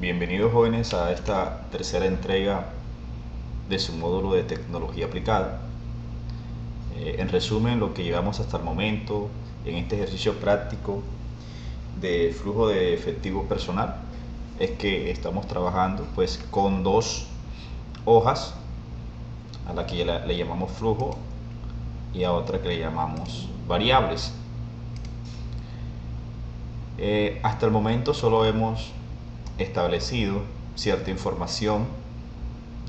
Bienvenidos jóvenes a esta tercera entrega de su módulo de tecnología aplicada. En resumen, lo que llevamos hasta el momento en este ejercicio práctico de flujo de efectivo personal es que estamos trabajando pues con dos hojas a la que le llamamos flujo y a otra que le llamamos variables. Hasta el momento solo hemos establecido cierta información.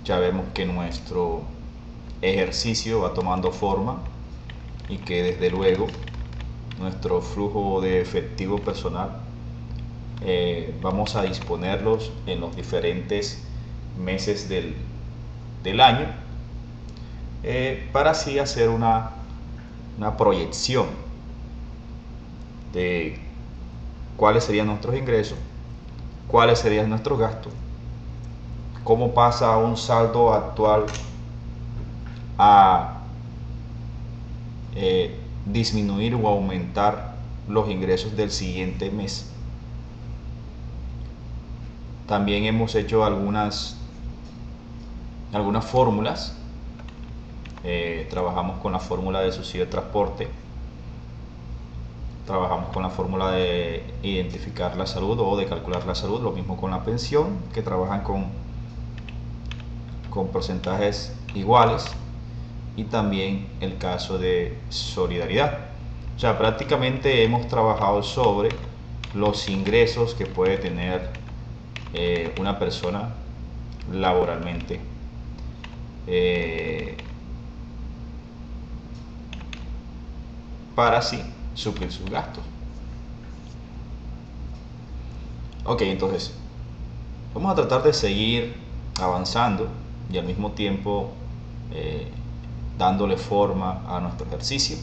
Ya vemos que nuestro ejercicio va tomando forma y que desde luego nuestro flujo de efectivo personal vamos a disponerlos en los diferentes meses del año para así hacer una proyección de cuáles serían nuestros ingresos, cuáles serían nuestros gastos, cómo pasa un saldo actual a disminuir o aumentar los ingresos del siguiente mes. También hemos hecho algunas fórmulas. Trabajamos con la fórmula de subsidio de transporte, trabajamos con la fórmula de identificar la salud o de calcular la salud, lo mismo con la pensión, que trabajan con porcentajes iguales, y también el caso de solidaridad. O sea, prácticamente hemos trabajado sobre los ingresos que puede tener una persona laboralmente para así suplir sus gastos. Ok, entonces vamos a tratar de seguir avanzando y al mismo tiempo dándole forma a nuestro ejercicio.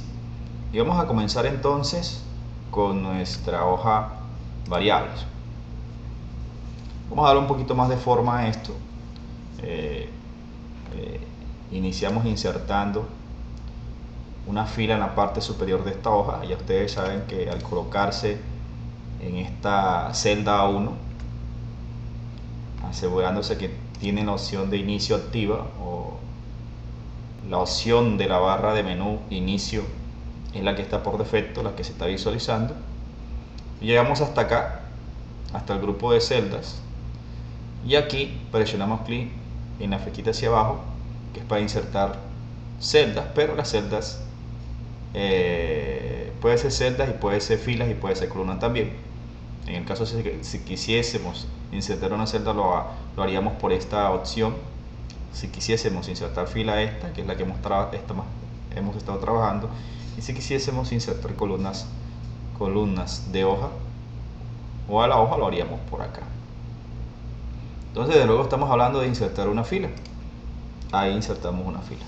Y vamos a comenzar entonces con nuestra hoja variables. Vamos a darle un poquito más de forma a esto. Iniciamos insertando una fila en la parte superior de esta hoja. Ya ustedes saben que al colocarse en esta celda A1, asegurándose que tienen la opción de inicio activa o la opción de la barra de menú inicio es la que está por defecto, la que se está visualizando. Llegamos hasta acá, hasta el grupo de celdas, y aquí presionamos clic en la flechita hacia abajo, que es para insertar celdas, pero las celdas puede ser celdas y puede ser filas y puede ser columnas también. En el caso si quisiésemos insertar una celda lo haríamos por esta opción. Si quisiésemos insertar fila, esta que es la que hemos estado trabajando, y si quisiésemos insertar columnas de hoja o a la hoja, lo haríamos por acá. Entonces de luego estamos hablando de insertar una fila. Ahí insertamos una fila.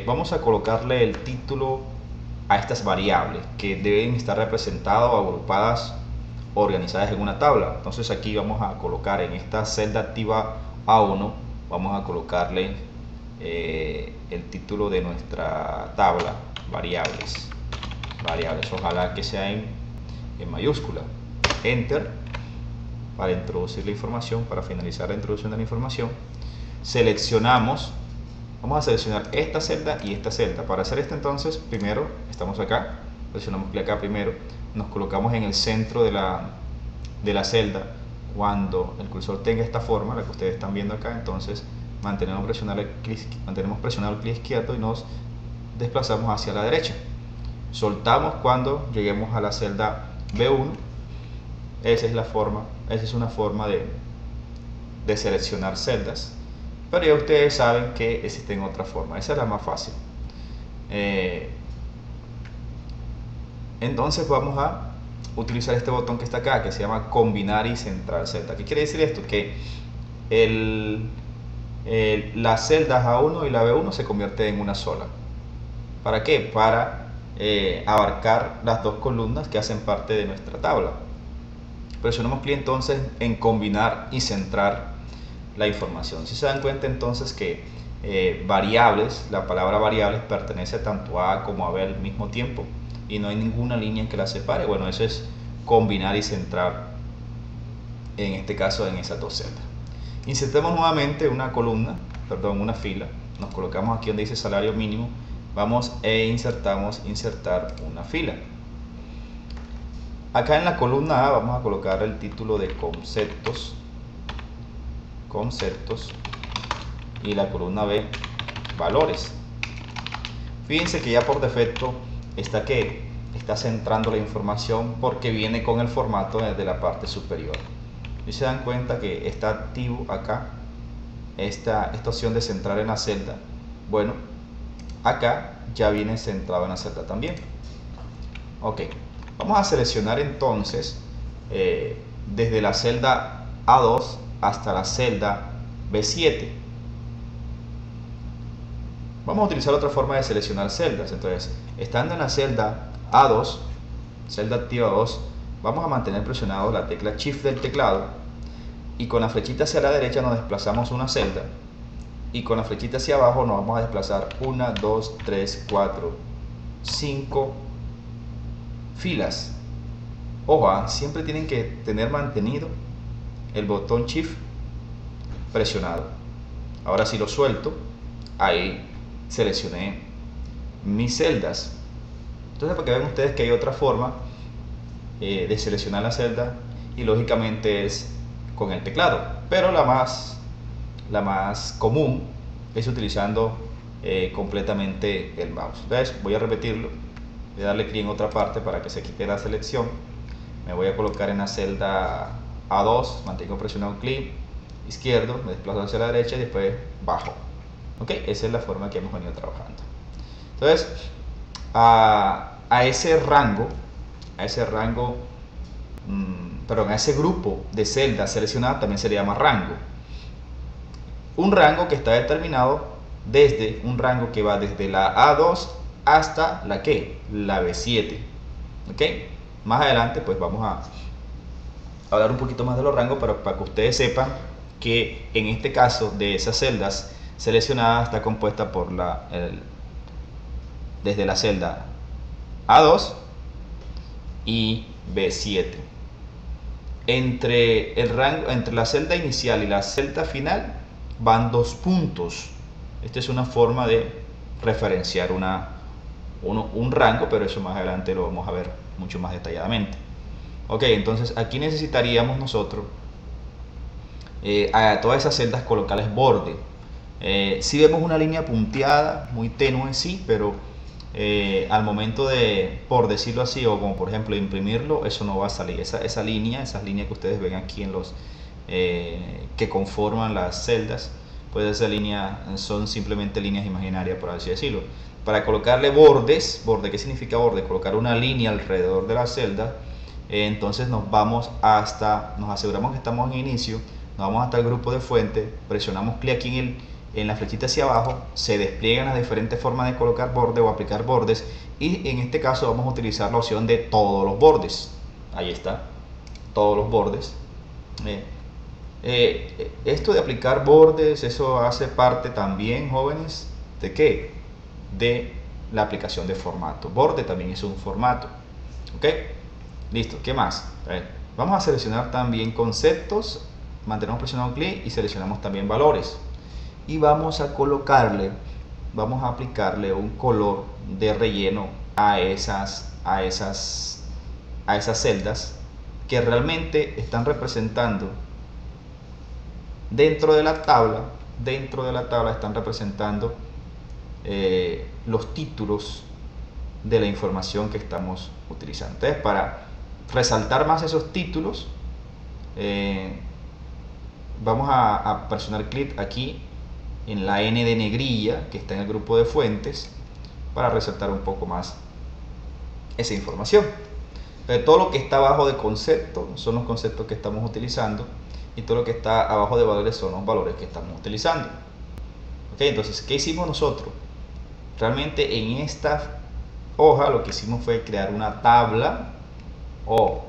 Vamos a colocarle el título a estas variables que deben estar representadas o agrupadas, organizadas en una tabla. Entonces aquí vamos a colocar en esta celda activa A1, vamos a colocarle el título de nuestra tabla, variables. Ojalá que sea en mayúscula. Enter para introducir la información, para finalizar la introducción de la información. Seleccionamos, vamos a seleccionar esta celda y esta celda. Para hacer esto, entonces, primero estamos acá, presionamos clic acá primero, nos colocamos en el centro de la celda. Cuando el cursor tenga esta forma, la que ustedes están viendo acá, entonces mantenemos presionado el clic izquierdo y nos desplazamos hacia la derecha. Soltamos cuando lleguemos a la celda B1. Esa es una forma de seleccionar celdas, pero ya ustedes saben que existen otras formas. Esa es la más fácil. Entonces vamos a utilizar este botón que está acá, que se llama combinar y centrar celda. ¿Qué quiere decir esto? Que las celdas A1 y la B1 se convierten en una sola. ¿Para qué? Para abarcar las dos columnas que hacen parte de nuestra tabla. Presionamos clic entonces en combinar y centrar la información. Si se dan cuenta entonces que variables, la palabra variables pertenece tanto a A como a B al mismo tiempo y no hay ninguna línea que la separe. Bueno, eso es combinar y centrar en este caso en esas dos celdas. Insertemos nuevamente una columna, perdón, una fila. Nos colocamos aquí donde dice salario mínimo. Vamos e insertamos insertar una fila. Acá en la columna A vamos a colocar el título de conceptos y la columna B valores. Fíjense que ya por defecto está centrando la información porque viene con el formato desde la parte superior. Y se dan cuenta que está activo acá esta opción de centrar en la celda. Bueno, acá ya viene centrado en la celda también. Ok, vamos a seleccionar entonces desde la celda A2 hasta la celda B7. Vamos a utilizar otra forma de seleccionar celdas. Entonces, estando en la celda A2, celda activa 2, vamos a mantener presionado la tecla Shift del teclado y con la flechita hacia la derecha nos desplazamos una celda y con la flechita hacia abajo nos vamos a desplazar 1, 2, 3, 4, 5 filas. Ojo, siempre tienen que tener mantenido el botón Shift presionado. Ahora si lo suelto, ahí seleccioné mis celdas. Entonces, para que vean ustedes que hay otra forma de seleccionar la celda y lógicamente es con el teclado, pero la más común es utilizando completamente el mouse. Entonces voy a repetirlo, voy a darle clic en otra parte para que se quite la selección. Me voy a colocar en la celda A2, mantengo presionado clic izquierdo, me desplazo hacia la derecha y después bajo. Ok, esa es la forma que hemos venido trabajando. Entonces, a ese grupo de celdas seleccionadas también se le llama rango. Un rango que está determinado desde un rango que va desde la A2 hasta la B7. Ok, más adelante pues vamos a hablar un poquito más de los rangos, pero para que ustedes sepan que en este caso de esas celdas seleccionadas está compuesta por desde la celda A2 y B7. Entre la celda inicial y la celda final van 2 puntos. Esta es una forma de referenciar un rango, pero eso más adelante lo vamos a ver mucho más detalladamente. Ok, entonces aquí necesitaríamos nosotros a todas esas celdas colocarles borde. Si vemos una línea punteada, muy tenue, sí, pero al momento de, por decirlo así, o como por ejemplo imprimirlo, eso no va a salir. Esas líneas que ustedes ven aquí en los que conforman las celdas, pues esas líneas son simplemente líneas imaginarias, por así decirlo. Para colocarle bordes, ¿qué significa borde? Colocar una línea alrededor de la celda. Entonces nos aseguramos que estamos en inicio, nos vamos hasta el grupo de fuente, presionamos clic aquí en la flechita hacia abajo, se despliegan las diferentes formas de colocar bordes o aplicar bordes, y en este caso vamos a utilizar la opción de todos los bordes. Ahí está, todos los bordes. Esto de aplicar bordes, eso hace parte también, jóvenes, ¿de qué? De la aplicación de formato. Borde también es un formato. ¿Ok? Listo, ¿qué más? Vamos a seleccionar también conceptos, mantenemos presionado clic y seleccionamos también valores. Y vamos a aplicarle un color de relleno a esas celdas que realmente están representando dentro de la tabla están representando los títulos de la información que estamos utilizando. Entonces, para resaltar más esos títulos, vamos a presionar clic aquí en la N de negrilla que está en el grupo de fuentes para resaltar un poco más esa información. Entonces, todo lo que está abajo de concepto son los conceptos que estamos utilizando, y todo lo que está abajo de valores son los valores que estamos utilizando. Ok, entonces, ¿qué hicimos nosotros? Realmente en esta hoja lo que hicimos fue crear una tabla o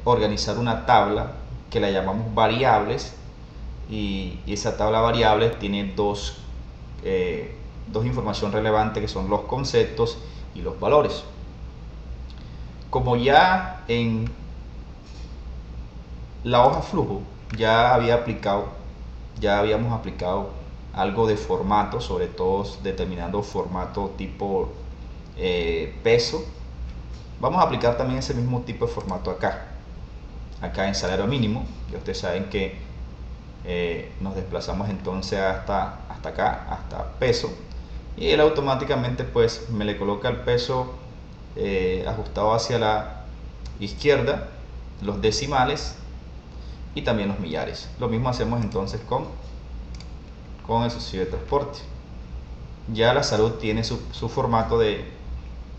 organizar una tabla que la llamamos variables, y esa tabla variables tiene dos información relevante, que son los conceptos y los valores. Como ya en la hoja flujo ya habíamos aplicado algo de formato, sobre todo determinando formato tipo peso. Vamos a aplicar también ese mismo tipo de formato acá en salario mínimo. Ya ustedes saben que nos desplazamos entonces hasta acá, hasta peso, y él automáticamente pues me le coloca el peso ajustado hacia la izquierda, los decimales y también los millares. Lo mismo hacemos entonces con el subsidio de transporte. Ya la salud tiene su formato de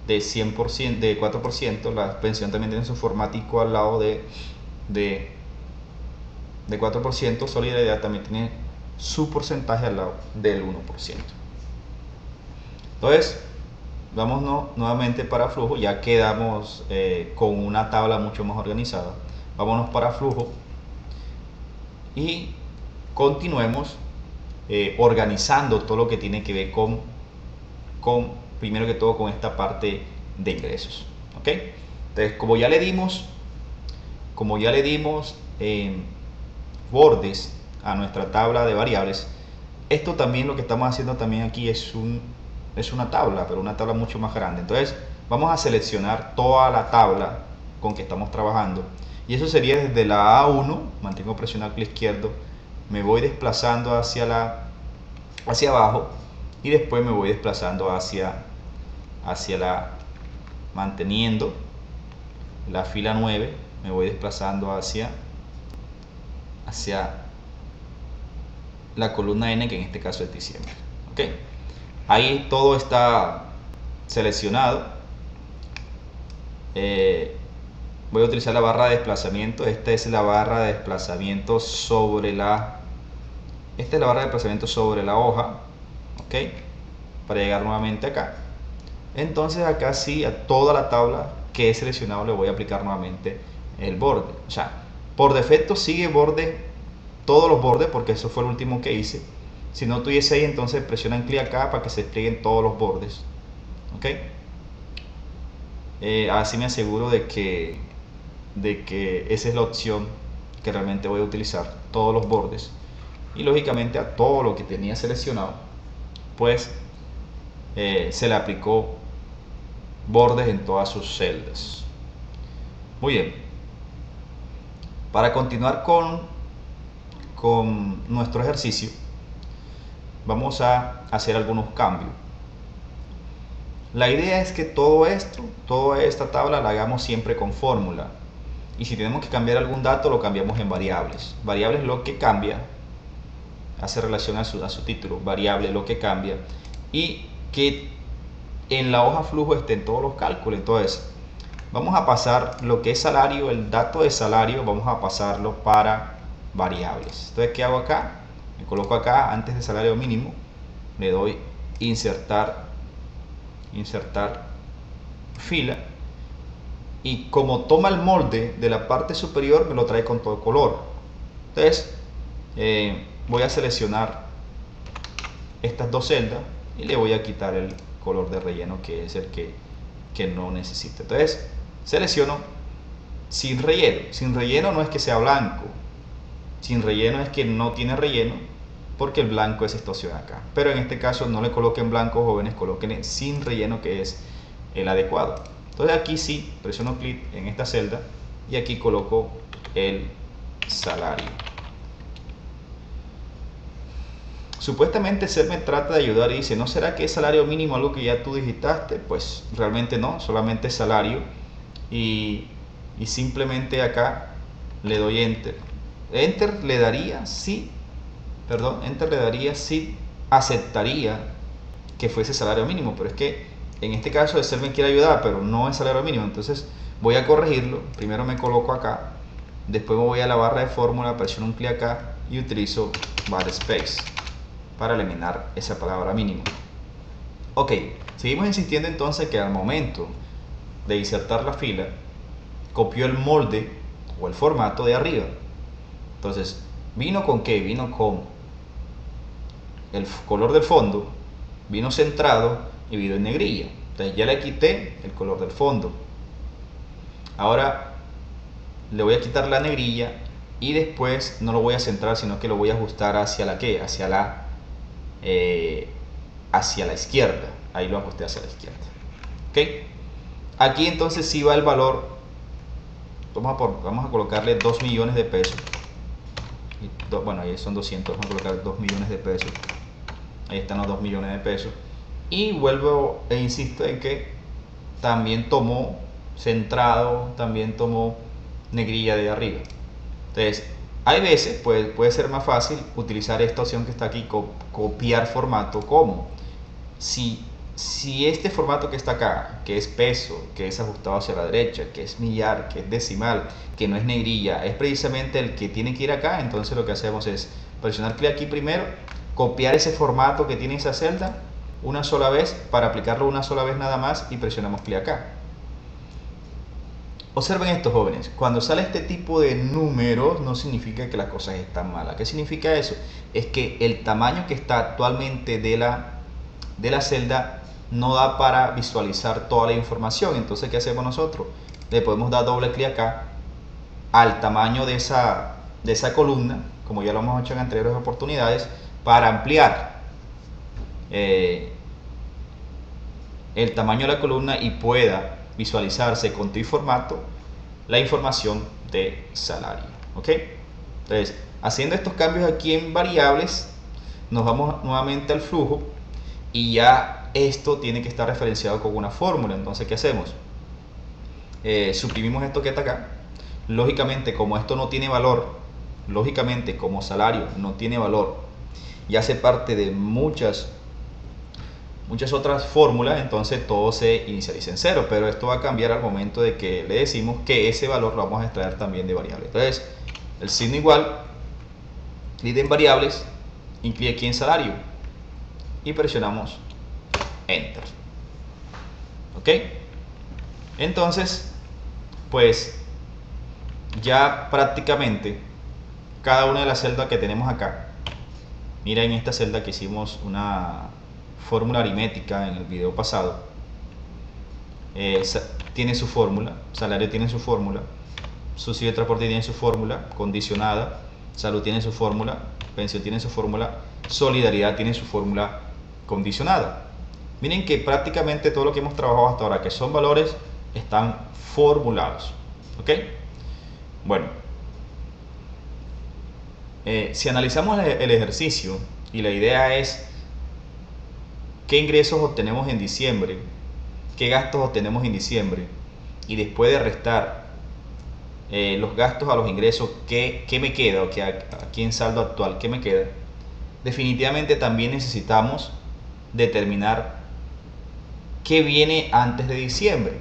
100%, de 4%, la pensión también tiene su formatico al lado de 4%, solidaridad también tiene su porcentaje al lado del 1%. Entonces, vámonos nuevamente para flujo, ya quedamos con una tabla mucho más organizada. Vámonos para flujo y continuemos organizando todo lo que tiene que ver con primero que todo con esta parte de ingresos. ¿Ok? Entonces, como ya le dimos bordes a nuestra tabla de variables, esto también lo que estamos haciendo también aquí es una tabla, pero una tabla mucho más grande. Entonces vamos a seleccionar toda la tabla con que estamos trabajando, y eso sería desde la A1, mantengo presionado el clic izquierdo, me voy desplazando hacia abajo, y después me voy desplazando hacia manteniendo la fila 9, me voy desplazando hacia la columna N, que en este caso es diciembre. ¿Ok? Ahí todo está seleccionado. Voy a utilizar la barra de desplazamiento. Esta es la barra de desplazamiento sobre la hoja. ¿Ok? Para llegar nuevamente acá. Entonces acá sí, a toda la tabla que he seleccionado le voy a aplicar nuevamente el borde. O sea, por defecto sigue todos los bordes, porque eso fue el último que hice. Si no tuviese ahí, entonces presionan clic acá para que se desplieguen todos los bordes. ¿Ok? Así me aseguro de que esa es la opción que realmente voy a utilizar, todos los bordes. Y lógicamente a todo lo que tenía seleccionado, pues se le aplicó bordes en todas sus celdas. Muy bien. Para continuar con nuestro ejercicio, vamos a hacer algunos cambios. La idea es que toda esta tabla la hagamos siempre con fórmula, y si tenemos que cambiar algún dato lo cambiamos en variables. Variables lo que cambia, hace relación a su título, variable lo que cambia, y que en la hoja flujo estén todos los cálculos. Entonces vamos a pasar lo que es salario, el dato de salario, vamos a pasarlo para variables. Entonces, ¿qué hago acá? Me coloco acá antes de salario mínimo, le doy insertar fila, y como toma el molde de la parte superior, me lo trae con todo color. Entonces voy a seleccionar estas dos celdas y le voy a quitar el color de relleno, que es el que no necesito. Entonces selecciono sin relleno. Sin relleno no es que sea blanco, sin relleno es que no tiene relleno, porque el blanco es esta opción acá. Pero en este caso no le coloquen blanco, jóvenes, coloquen sin relleno, que es el adecuado. Entonces aquí sí presiono clic en esta celda y aquí coloco el salario. Supuestamente Excel me trata de ayudar y dice, ¿no será que es salario mínimo algo que ya tú digitaste? Pues realmente no, solamente salario, y simplemente acá le doy enter. Enter le daría si aceptaría que fuese salario mínimo, pero es que en este caso Excel me quiere ayudar, pero no es salario mínimo. Entonces voy a corregirlo. Primero me coloco acá, después me voy a la barra de fórmula, presiono un clic acá y utilizo backspace para eliminar esa palabra mínimo. Ok, seguimos insistiendo entonces que al momento de insertar la fila, copió el molde o el formato de arriba. Entonces, ¿vino con qué? Vino con el color del fondo, vino centrado y vino en negrilla. Entonces ya le quité el color del fondo. Ahora le voy a quitar la negrilla y después no lo voy a centrar, sino que lo voy a ajustar hacia la ¿qué? Hacia la izquierda. Ahí lo ajusté hacia la izquierda. ¿Ok? Aquí entonces sí va el valor. Vamos a colocarle 2 millones de pesos. Bueno, ahí son 200. Vamos a colocar 2 millones de pesos. Ahí están los 2 millones de pesos. Y vuelvo e insisto en que también tomó centrado, también tomó negrilla de arriba. Entonces, hay veces puede ser más fácil utilizar esta opción que está aquí, copiar formato. ¿Cómo? Si este formato que está acá, que es peso, que es ajustado hacia la derecha, que es millar, que es decimal, que no es negrilla, es precisamente el que tiene que ir acá, entonces lo que hacemos es presionar clic aquí primero, copiar ese formato que tiene esa celda una sola vez para aplicarlo una sola vez nada más y presionamos clic acá. Observen esto, jóvenes, cuando sale este tipo de números no significa que las cosas están malas. ¿Qué significa eso? Es que el tamaño que está actualmente de la celda no da para visualizar toda la información. Entonces, ¿qué hacemos nosotros? Le podemos dar doble clic acá al tamaño de esa columna, como ya lo hemos hecho en anteriores oportunidades, para ampliar el tamaño de la columna y pueda visualizarse con tu formato la información de salario. ¿Ok? Entonces, haciendo estos cambios aquí en variables, nos vamos nuevamente al flujo y ya esto tiene que estar referenciado con una fórmula. Entonces, ¿qué hacemos? Suprimimos esto que está acá. Lógicamente, como esto no tiene valor, lógicamente como salario no tiene valor y hace parte de muchas otras fórmulas, entonces todo se inicializa en cero, pero esto va a cambiar al momento de que le decimos que ese valor lo vamos a extraer también de variable. Entonces, el signo igual, clic en variables, y clic aquí en salario y presionamos enter. ¿Ok? Entonces, pues ya prácticamente cada una de las celdas que tenemos acá, mira en esta celda que hicimos una fórmula aritmética en el video pasado, tiene su fórmula, salario tiene su fórmula, subsidio de transporte tiene su fórmula condicionada, salud tiene su fórmula, pensión tiene su fórmula, solidaridad tiene su fórmula condicionada. Miren que prácticamente todo lo que hemos trabajado hasta ahora, que son valores, están formulados. ¿Ok? Bueno, si analizamos el ejercicio y la idea es qué ingresos obtenemos en diciembre, qué gastos obtenemos en diciembre, y después de restar los gastos a los ingresos, ¿qué me queda? O que aquí en saldo actual, ¿qué me queda? Definitivamente también necesitamos determinar qué viene antes de diciembre.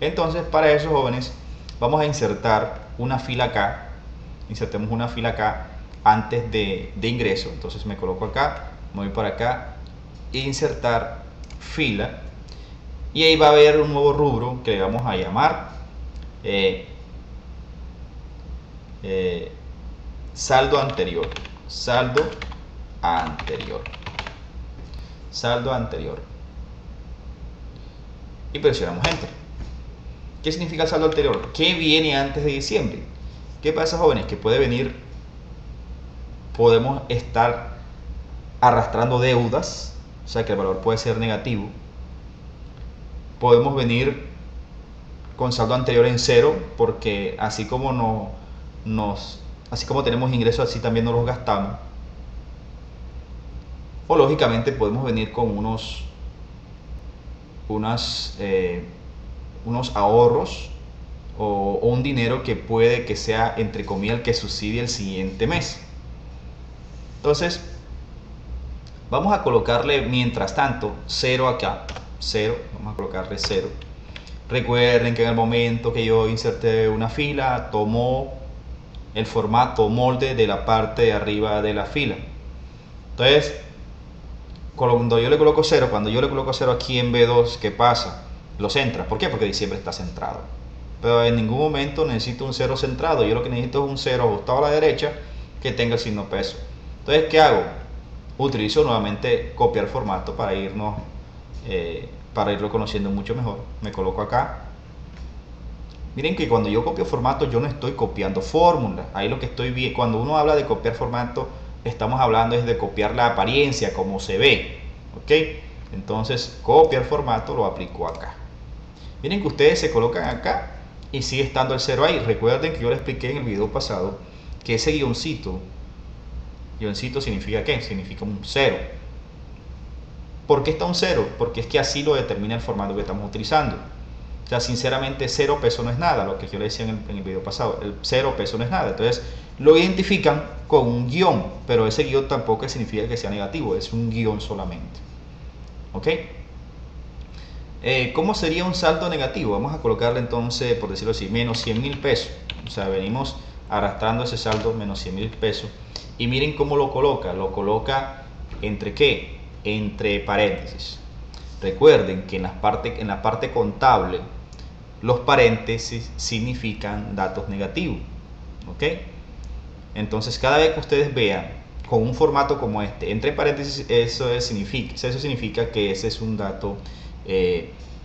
Entonces, para eso, jóvenes, vamos a insertar una fila acá. Insertemos una fila acá antes de ingreso. Entonces me coloco acá, me voy para acá, insertar fila, y ahí va a haber un nuevo rubro que le vamos a llamar saldo anterior. Saldo anterior. Y presionamos enter. ¿Qué significa el saldo anterior? ¿Qué viene antes de diciembre? ¿Qué pasa, jóvenes? Que podemos estar arrastrando deudas, o sea que el valor puede ser negativo. Podemos venir con saldo anterior en cero, porque así como así como tenemos ingresos, así también nos los gastamos. O lógicamente podemos venir con unos ahorros o un dinero que puede que sea, entre comillas, el que subsidie el siguiente mes. Entonces, vamos a colocarle mientras tanto 0 acá, 0, vamos a colocarle 0. Recuerden que en el momento que yo inserté una fila, tomó el formato molde de la parte de arriba de la fila. Entonces, cuando yo le coloco 0, aquí en B2, ¿qué pasa? Lo centra. ¿Por qué? Porque diciembre está centrado. Pero en ningún momento necesito un 0 centrado. Yo lo que necesito es un 0 ajustado a la derecha que tenga el signo peso. Entonces, ¿qué hago? Utilizo nuevamente copiar formato para irlo conociendo mucho mejor. Me coloco acá, Miren que cuando yo copio formato, yo no estoy copiando fórmula. Ahí lo que estoy viendo, cuando uno habla de copiar formato, estamos hablando es de copiar la apariencia, como se ve. ¿Ok? Entonces, copiar formato lo aplico acá. Miren que ustedes se colocan acá y sigue estando el 0 ahí. Recuerden que yo les expliqué en el video pasado que ese guioncito significa ¿qué? Significa un 0. ¿Por qué está un 0? Porque es que así lo determina el formato que estamos utilizando. O sea, sinceramente, 0 peso no es nada, lo que yo le decía en el video pasado. El 0 peso no es nada. Entonces, lo identifican con un guión, pero ese guión tampoco significa que sea negativo, es un guión solamente. ¿Ok? ¿Cómo sería un saldo negativo? Vamos a colocarle entonces, por decirlo así, menos 100.000 pesos. O sea, venimos arrastrando ese saldo, menos 100.000 pesos. Y miren cómo lo coloca. Lo coloca entre ¿qué? Entre paréntesis. Recuerden que en la parte contable, los paréntesis significan datos negativos. ¿Ok? Entonces, cada vez que ustedes vean con un formato como este, entre paréntesis, eso significa que ese es un dato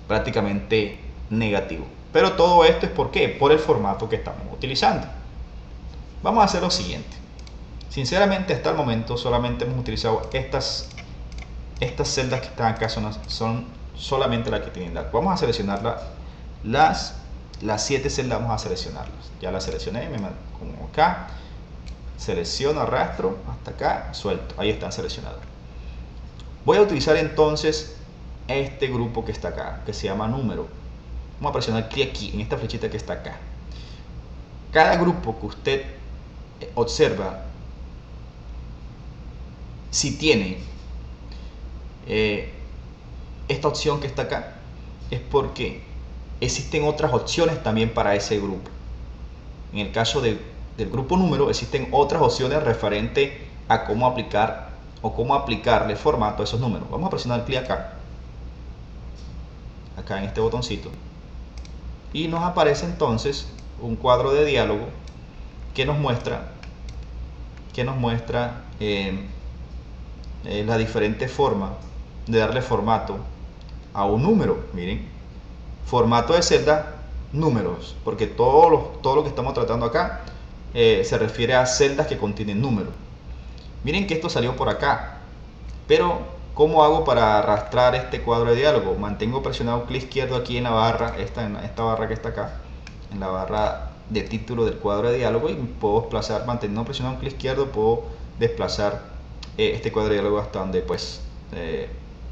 prácticamente negativo. Pero todo esto es ¿por qué? Por el formato que estamos utilizando. Vamos a hacer lo siguiente. Sinceramente, hasta el momento solamente hemos utilizado estas celdas que están acá, son solamente las que tienen datos. Vamos a seleccionar las 7 celdas, vamos a seleccionarlas. Ya las seleccioné, me como acá, selecciono, arrastro hasta acá, suelto. Ahí están seleccionadas. Voy a utilizar entonces este grupo que está acá, que se llama número. Vamos a presionar clic aquí, en esta flechita que está acá. Cada grupo que usted observa, si tiene esta opción que está acá, es porque existen otras opciones también para ese grupo. En el caso del grupo número, existen otras opciones referente a cómo aplicar o cómo aplicarle formato a esos números. Vamos a presionar clic acá en este botoncito, y nos aparece entonces un cuadro de diálogo que nos muestra la diferente forma de darle formato a un número. Miren, formato de celda, números, porque todo lo que estamos tratando acá se refiere a celdas que contienen números. Miren que esto salió por acá, pero ¿cómo hago para arrastrar este cuadro de diálogo? Mantengo presionado clic izquierdo aquí en la barra, esta barra que está acá, en la barra de título del cuadro de diálogo, y puedo desplazar, manteniendo presionado clic izquierdo, puedo desplazar este cuadro de diálogo hasta donde pues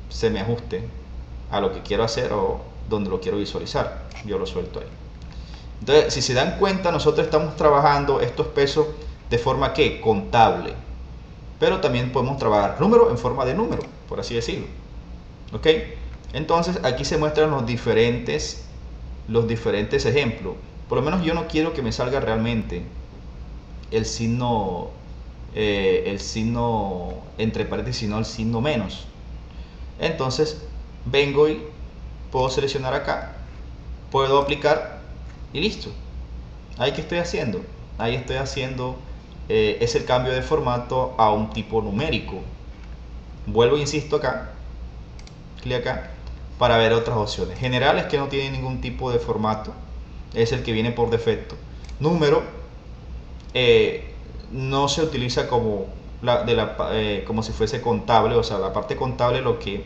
se me ajuste a lo que quiero hacer o donde lo quiero visualizar. Yo lo suelto ahí. Entonces, si se dan cuenta, nosotros estamos trabajando estos pesos de forma que contable, pero también podemos trabajar número en forma de número, por así decirlo. ¿Ok? Entonces aquí se muestran los diferentes ejemplos. Por lo menos yo no quiero que me salga realmente el signo entre paréntesis, sino el signo menos. Entonces vengo y puedo seleccionar acá, puedo aplicar y listo. Ahí que estoy haciendo, es el cambio de formato a un tipo numérico. Vuelvo, insisto, acá, clic acá, para ver otras opciones. Generales, que no tiene ningún tipo de formato, es el que viene por defecto. Número no se utiliza como como si fuese contable. O sea, la parte contable lo que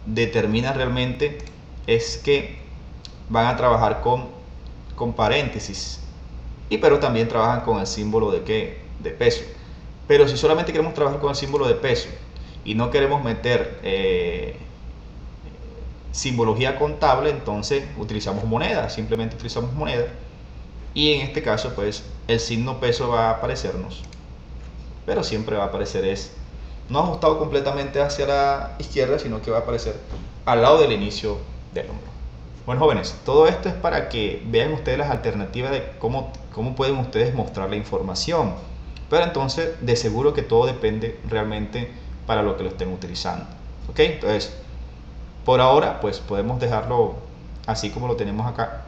determina realmente es que van a trabajar con paréntesis, pero también trabajan con el símbolo de peso. Pero si solamente queremos trabajar con el símbolo de peso y no queremos meter simbología contable, entonces utilizamos moneda, simplemente utilizamos moneda, y en este caso pues el signo peso va a aparecernos, pero siempre va a aparecer no ajustado completamente hacia la izquierda, sino que va a aparecer al lado del inicio del número. Bueno, jóvenes, todo esto es para que vean ustedes las alternativas de cómo pueden ustedes mostrar la información, pero entonces de seguro que todo depende realmente para lo que lo estén utilizando. ¿Ok? Entonces, por ahora pues podemos dejarlo así como lo tenemos acá.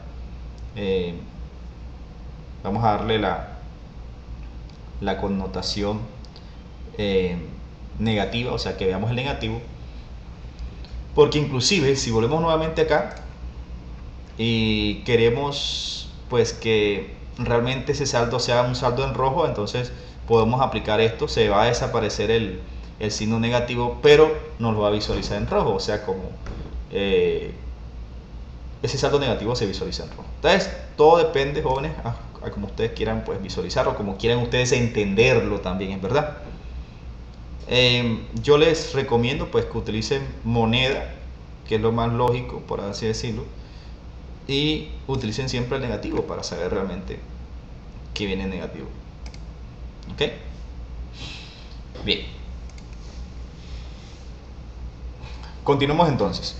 Vamos a darle la connotación negativa, o sea que veamos el negativo, porque inclusive si volvemos nuevamente acá y queremos pues que realmente ese saldo sea un saldo en rojo, entonces podemos aplicar esto. Se va a desaparecer el signo negativo, pero nos lo va a visualizar en rojo, o sea, como ese saldo negativo se visualiza en rojo. Entonces todo depende, jóvenes, a como ustedes quieran pues visualizarlo, como quieran ustedes entenderlo también, es verdad. Yo les recomiendo pues que utilicen moneda, que es lo más lógico, por así decirlo, y utilicen siempre el negativo para saber realmente que viene negativo. ¿Ok? Bien. Continuemos entonces.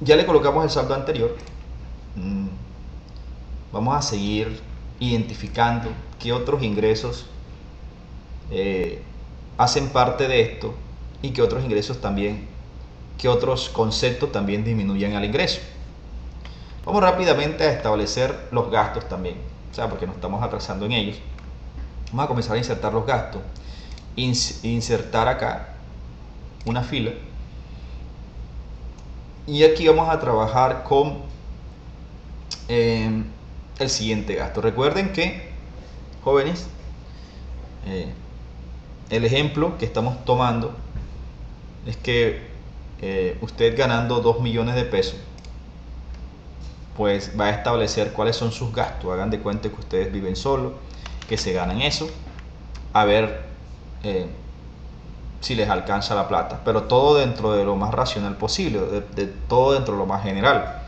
Ya le colocamos el saldo anterior. Vamos a seguir identificando qué otros ingresos hacen parte de esto y qué otros ingresos también, qué otros conceptos también disminuyen al ingreso. Vamos rápidamente a establecer los gastos también, o sea, porque nos estamos atrasando en ellos. Vamos a comenzar a insertar los gastos. Insertar acá una fila, y aquí vamos a trabajar con el siguiente gasto. Recuerden que, jóvenes, el ejemplo que estamos tomando es que usted ganando 2 millones de pesos pues va a establecer cuáles son sus gastos. Hagan de cuenta que ustedes viven solos, que se ganan eso, a ver si les alcanza la plata, pero todo dentro de lo más racional posible, de todo dentro de lo más general.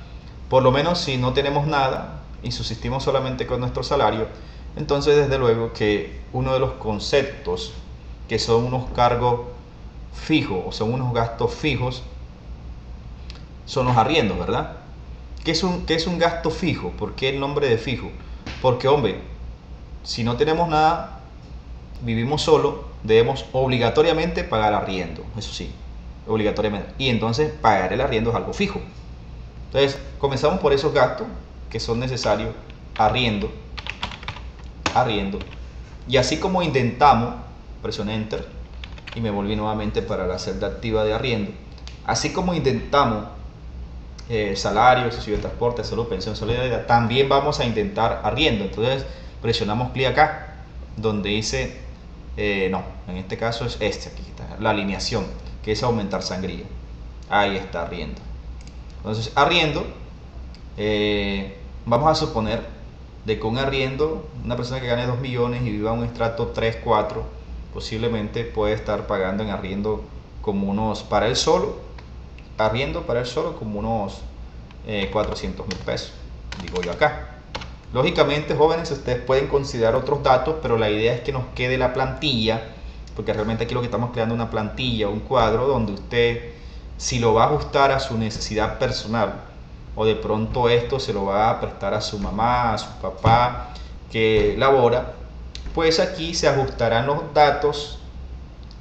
Por lo menos si no tenemos nada y subsistimos solamente con nuestro salario, entonces desde luego que uno de los conceptos que son unos cargos fijos o son unos gastos fijos son los arriendos, ¿verdad? ¿Qué es un gasto fijo? ¿Por qué el nombre de fijo? Porque, hombre, si no tenemos nada, vivimos solo, debemos obligatoriamente pagar arriendo, eso sí, obligatoriamente. Y entonces pagar el arriendo es algo fijo. Entonces, comenzamos por esos gastos que son necesarios, arriendo, y así como intentamos, presioné Enter y me volví nuevamente para la celda activa de arriendo. Así como intentamos salarios, subsidio de transporte, salud, pensión, solidaridad, también vamos a intentar arriendo. Entonces presionamos clic acá donde dice no, en este caso es aquí está la alineación, que es aumentar sangría. Ahí está arriendo. Entonces arriendo, vamos a suponer de que un arriendo, una persona que gane 2 millones y viva un estrato 3, 4, posiblemente puede estar pagando en arriendo como unos, para él solo, arriendo para él solo como unos 400 mil pesos, digo yo acá. Lógicamente, jóvenes, ustedes pueden considerar otros datos, pero la idea es que nos quede la plantilla, porque realmente aquí lo que estamos creando es una plantilla, un cuadro donde usted, si lo va a ajustar a su necesidad personal, o de pronto esto se lo va a prestar a su mamá, a su papá que labora, pues aquí se ajustarán los datos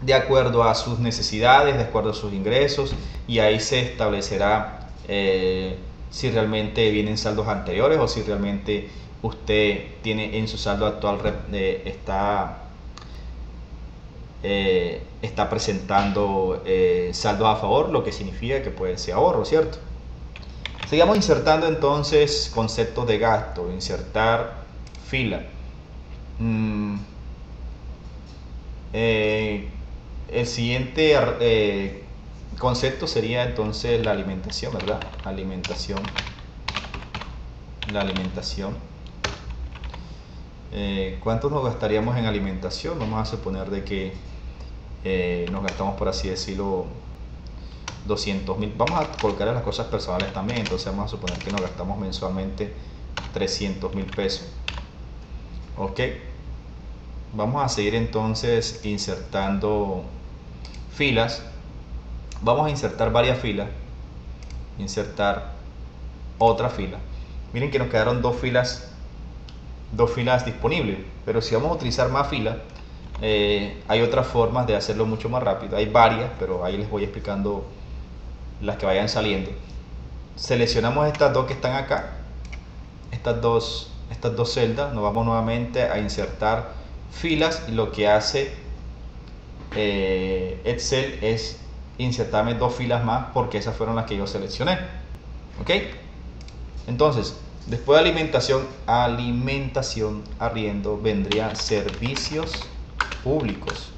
de acuerdo a sus necesidades, de acuerdo a sus ingresos, y ahí se establecerá si realmente vienen saldos anteriores o si realmente usted tiene en su saldo actual está presentando saldos a favor, lo que significa que puede ser ahorro, ¿cierto? Sigamos insertando entonces conceptos de gasto. Insertar fila. El siguiente concepto sería entonces la alimentación, ¿verdad? La alimentación. ¿Cuánto nos gastaríamos en alimentación? Vamos a suponer de que nos gastamos, por así decirlo, 200.000. Vamos a colocar las cosas personales también. Entonces vamos a suponer que nos gastamos mensualmente 300.000 pesos. Ok. Vamos a seguir entonces insertando filas. Vamos a insertar varias filas. Insertar otra fila. Miren que nos quedaron dos filas disponibles. Pero si vamos a utilizar más filas, hay otras formas de hacerlo mucho más rápido. Hay varias, pero ahí les voy explicando las que vayan saliendo. Seleccionamos estas dos que están acá. Estas dos celdas. Nos vamos nuevamente a insertar filas, y lo que hace Excel es insertarme dos filas más porque esas fueron las que yo seleccioné. ¿Ok? Entonces, después de alimentación, arriendo, vendría servicios públicos.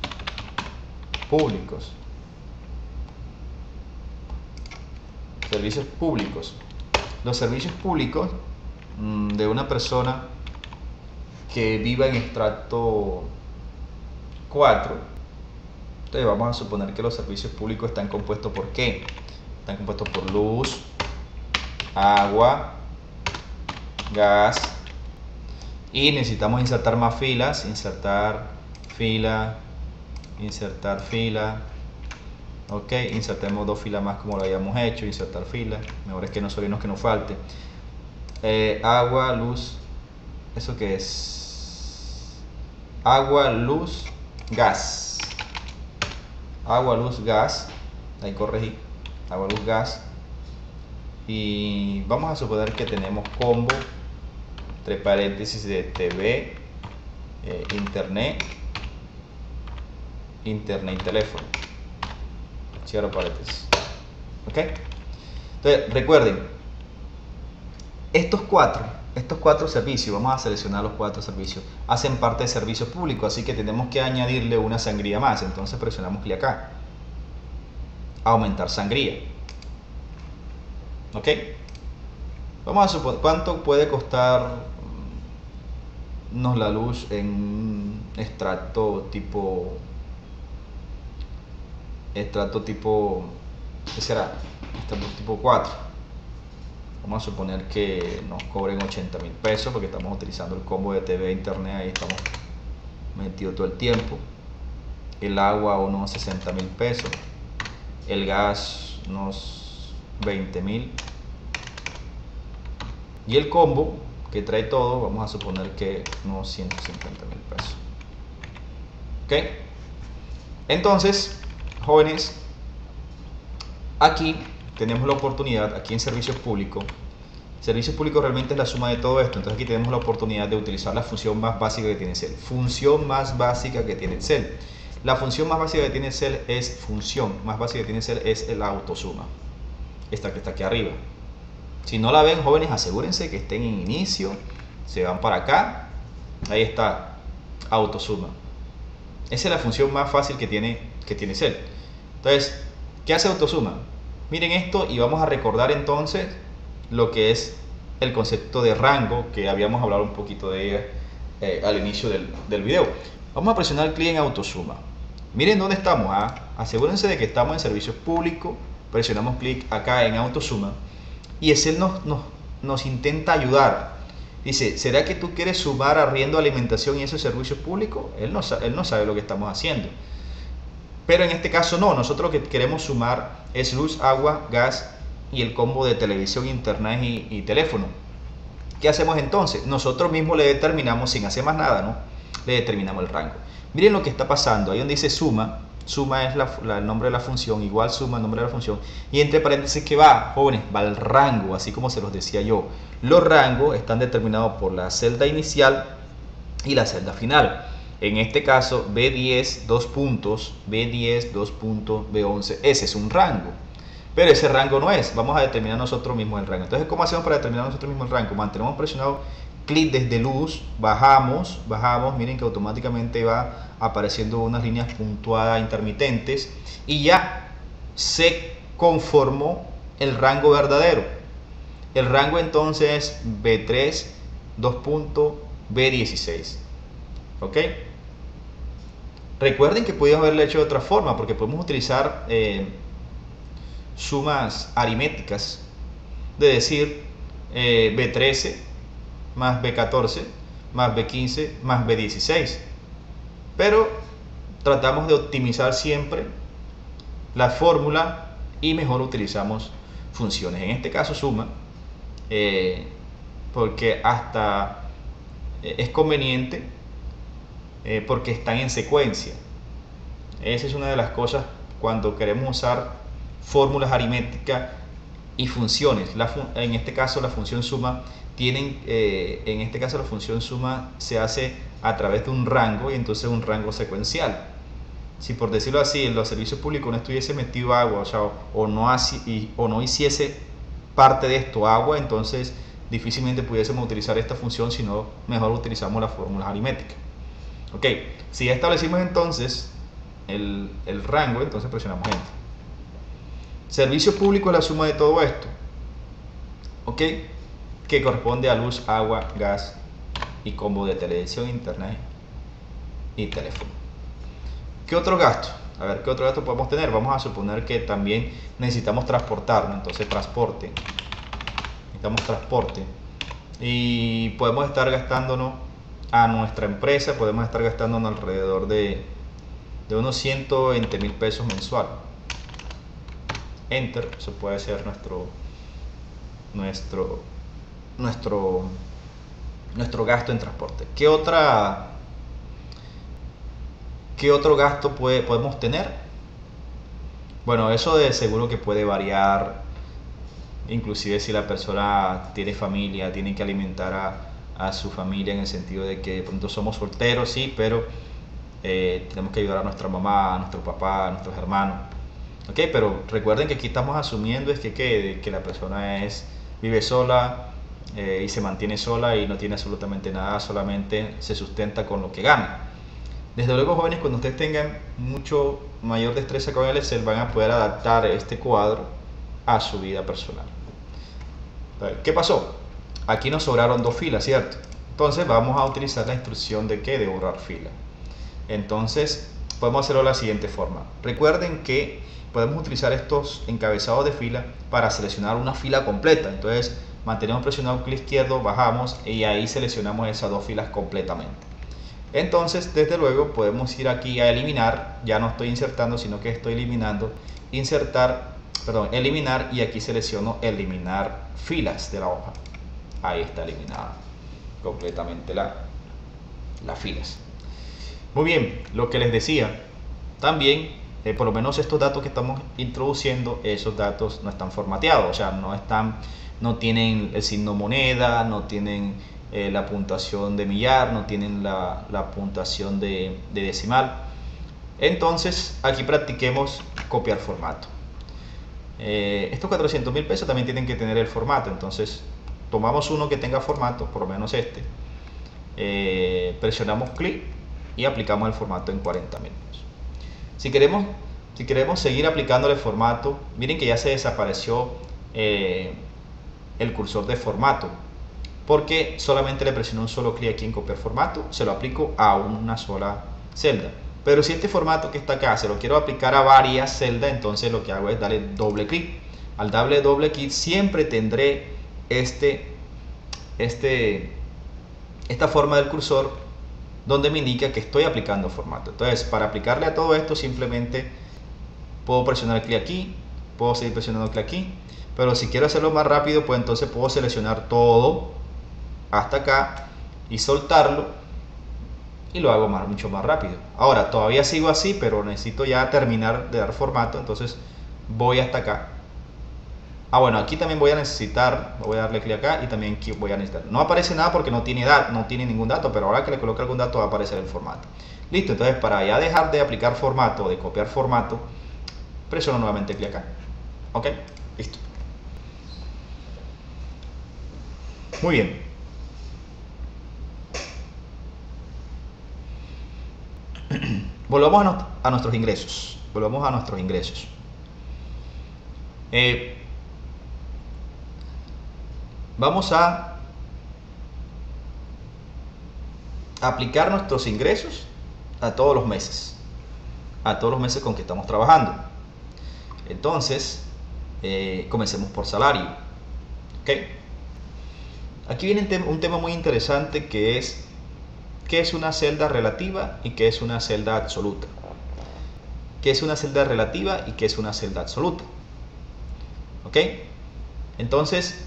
Servicios públicos. Los servicios públicos de una persona que viva en estrato 4. Entonces vamos a suponer que los servicios públicos están compuestos por ¿qué? Están compuestos por luz, agua, gas, y necesitamos insertar más filas, insertar fila, ok, insertemos 2 filas más como lo habíamos hecho, insertar fila, mejor es que no solo que nos falte. Agua, luz, ¿eso qué es? Agua, luz, gas. Agua, luz, gas, ahí corregí, agua, luz, gas. Y vamos a suponer que tenemos combo, entre paréntesis, de TV, internet y teléfono. Cierro paréntesis. ¿Ok? Entonces, recuerden, estos cuatro servicios, vamos a seleccionar los 4 servicios, hacen parte de servicios públicos, así que tenemos que añadirle una sangría más. Entonces presionamos clic acá. Aumentar sangría. ¿Ok? Vamos a suponer, ¿cuánto puede costarnos la luz en un extracto tipo, ¿qué será? Extracto tipo 4. Vamos a suponer que nos cobren 80.000 pesos porque estamos utilizando el combo de TV e internet, ahí estamos metidos todo el tiempo. El agua unos 60.000 pesos, el gas unos 20.000, y el combo que trae todo, vamos a suponer que unos 150.000 pesos. ¿Ok? Entonces, jóvenes, aquí tenemos la oportunidad, aquí en servicios públicos realmente es la suma de todo esto. Entonces aquí tenemos la oportunidad de utilizar la función más básica que tiene Excel. La función más básica que tiene Excel es el autosuma. Esta que está aquí arriba. Si no la ven, jóvenes, asegúrense que estén en inicio, se van para acá, ahí está, autosuma. Esa es la función más fácil que tiene Excel. Entonces, ¿qué hace autosuma? Miren esto y vamos a recordar entonces lo que es el concepto de rango, que habíamos hablado un poquito de ella al inicio del video. Vamos a presionar clic en autosuma. Miren dónde estamos. Asegúrense de que estamos en servicios públicos. Presionamos clic acá en autosuma y Excel nos intenta ayudar. Dice, ¿será que tú quieres sumar arriendo, alimentación y esos servicios públicos? Él no sabe lo que estamos haciendo. Pero en este caso no, nosotros lo que queremos sumar es luz, agua, gas y el combo de televisión, internet y teléfono. ¿Qué hacemos entonces? Nosotros mismos le determinamos, sin hacer más nada, ¿no? Le determinamos el rango. Miren lo que está pasando, ahí donde dice suma es el nombre de la función, igual suma, el nombre de la función, y entre paréntesis, ¿qué va? Jóvenes, va el rango, así como se los decía yo. Los rangos están determinados por la celda inicial y la celda final. En este caso, B10, 2 puntos, B10, 2 puntos, B11, ese es un rango. Pero ese rango no es, vamos a determinar nosotros mismos el rango. Entonces, ¿cómo hacemos para determinar nosotros mismos el rango? Mantenemos presionado clic desde luz, bajamos, miren que automáticamente va apareciendo unas líneas puntuadas intermitentes y ya se conformó el rango verdadero. El rango entonces es B3, 2 puntos, B16. ¿Ok? Recuerden que podíamos haberlo hecho de otra forma, porque podemos utilizar sumas aritméticas, de decir B13 más B14 más B15 más B16, pero tratamos de optimizar siempre la fórmula y mejor utilizamos funciones, en este caso suma, porque hasta es conveniente porque están en secuencia. Esa es una de las cosas cuando queremos usar fórmulas aritméticas y funciones. En este caso la función suma se hace a través de un rango, y entonces un rango secuencial. Si por decirlo así en los servicios públicos no estuviese metido agua, o sea, o no hiciese parte de esto agua, entonces difícilmente pudiésemos utilizar esta función, sino mejor utilizamos las fórmulas aritméticas. Ok, si ya establecimos entonces el rango, entonces presionamos Enter. Servicio público es la suma de todo esto, ok, que corresponde a luz, agua, gas y combo de televisión, internet y teléfono. ¿Qué otro gasto? A ver, ¿qué otro gasto podemos tener? Vamos a suponer que también necesitamos transportar, ¿no? Entonces transporte. Necesitamos transporte. Y podemos estar gastándonos a nuestra empresa, podemos estar gastándonos alrededor de unos 120.000 pesos mensual. Enter, eso puede ser nuestro gasto en transporte. ¿Qué otro gasto podemos tener? Bueno, eso de seguro que puede variar, inclusive si la persona tiene familia, tiene que alimentar a su familia, en el sentido de que de pronto somos solteros, sí, pero tenemos que ayudar a nuestra mamá, a nuestro papá, a nuestros hermanos. Ok, pero recuerden que aquí estamos asumiendo es que la persona vive sola y se mantiene sola y no tiene absolutamente nada, solamente se sustenta con lo que gana. Desde luego, jóvenes, cuando ustedes tengan mucho mayor destreza con el Excel, van a poder adaptar este cuadro a su vida personal. ¿Qué pasó? Aquí nos sobraron dos filas, ¿cierto? Entonces vamos a utilizar la instrucción de borrar fila. Entonces podemos hacerlo de la siguiente forma. Recuerden que podemos utilizar estos encabezados de fila para seleccionar una fila completa. Entonces mantenemos presionado clic izquierdo, bajamos y ahí seleccionamos esas dos filas completamente. Entonces, desde luego, podemos ir aquí a eliminar. Ya no estoy insertando, sino que estoy eliminando. Eliminar, y aquí selecciono eliminar filas de la hoja. Ahí está eliminada completamente las filas. Muy bien, lo que les decía, también por lo menos estos datos que estamos introduciendo, esos datos no están formateados, o sea, no tienen el signo moneda, no tienen la puntuación de millar, no tienen la puntuación de decimal. Entonces aquí practiquemos copiar formato. Estos 400.000 pesos también tienen que tener el formato, entonces tomamos uno que tenga formato, por lo menos este, presionamos clic y aplicamos el formato en 40.000 pesos. Si queremos seguir aplicándole formato, miren que ya se desapareció el cursor de formato, porque solamente le presiono un solo clic aquí en copiar formato, se lo aplico a una sola celda. Pero si este formato que está acá se lo quiero aplicar a varias celdas, entonces lo que hago es darle doble clic. Al darle doble clic siempre tendré esta forma del cursor donde me indica que estoy aplicando formato. Entonces, para aplicarle a todo esto, simplemente puedo presionar clic aquí, puedo seguir presionando clic aquí, pero si quiero hacerlo más rápido, pues entonces puedo seleccionar todo hasta acá y soltarlo, y lo hago mucho más rápido. Ahora todavía sigo así, pero necesito ya terminar de dar formato, entonces voy hasta acá. Bueno, aquí también voy a darle clic acá y también aquí voy a necesitar. No aparece nada porque no tiene ningún dato, pero ahora que le coloque algún dato va a aparecer el formato. Listo, entonces para ya dejar de aplicar formato, de copiar formato, presiono nuevamente clic acá. Ok, listo. Muy bien. Volvamos a nuestros ingresos. Vamos a aplicar nuestros ingresos a todos los meses con que estamos trabajando. Entonces, comencemos por salario. ¿Okay? Aquí viene un tema muy interesante, que es ¿qué es una celda relativa y qué es una celda absoluta? ¿Qué es una celda relativa y qué es una celda absoluta? ¿Ok? Entonces,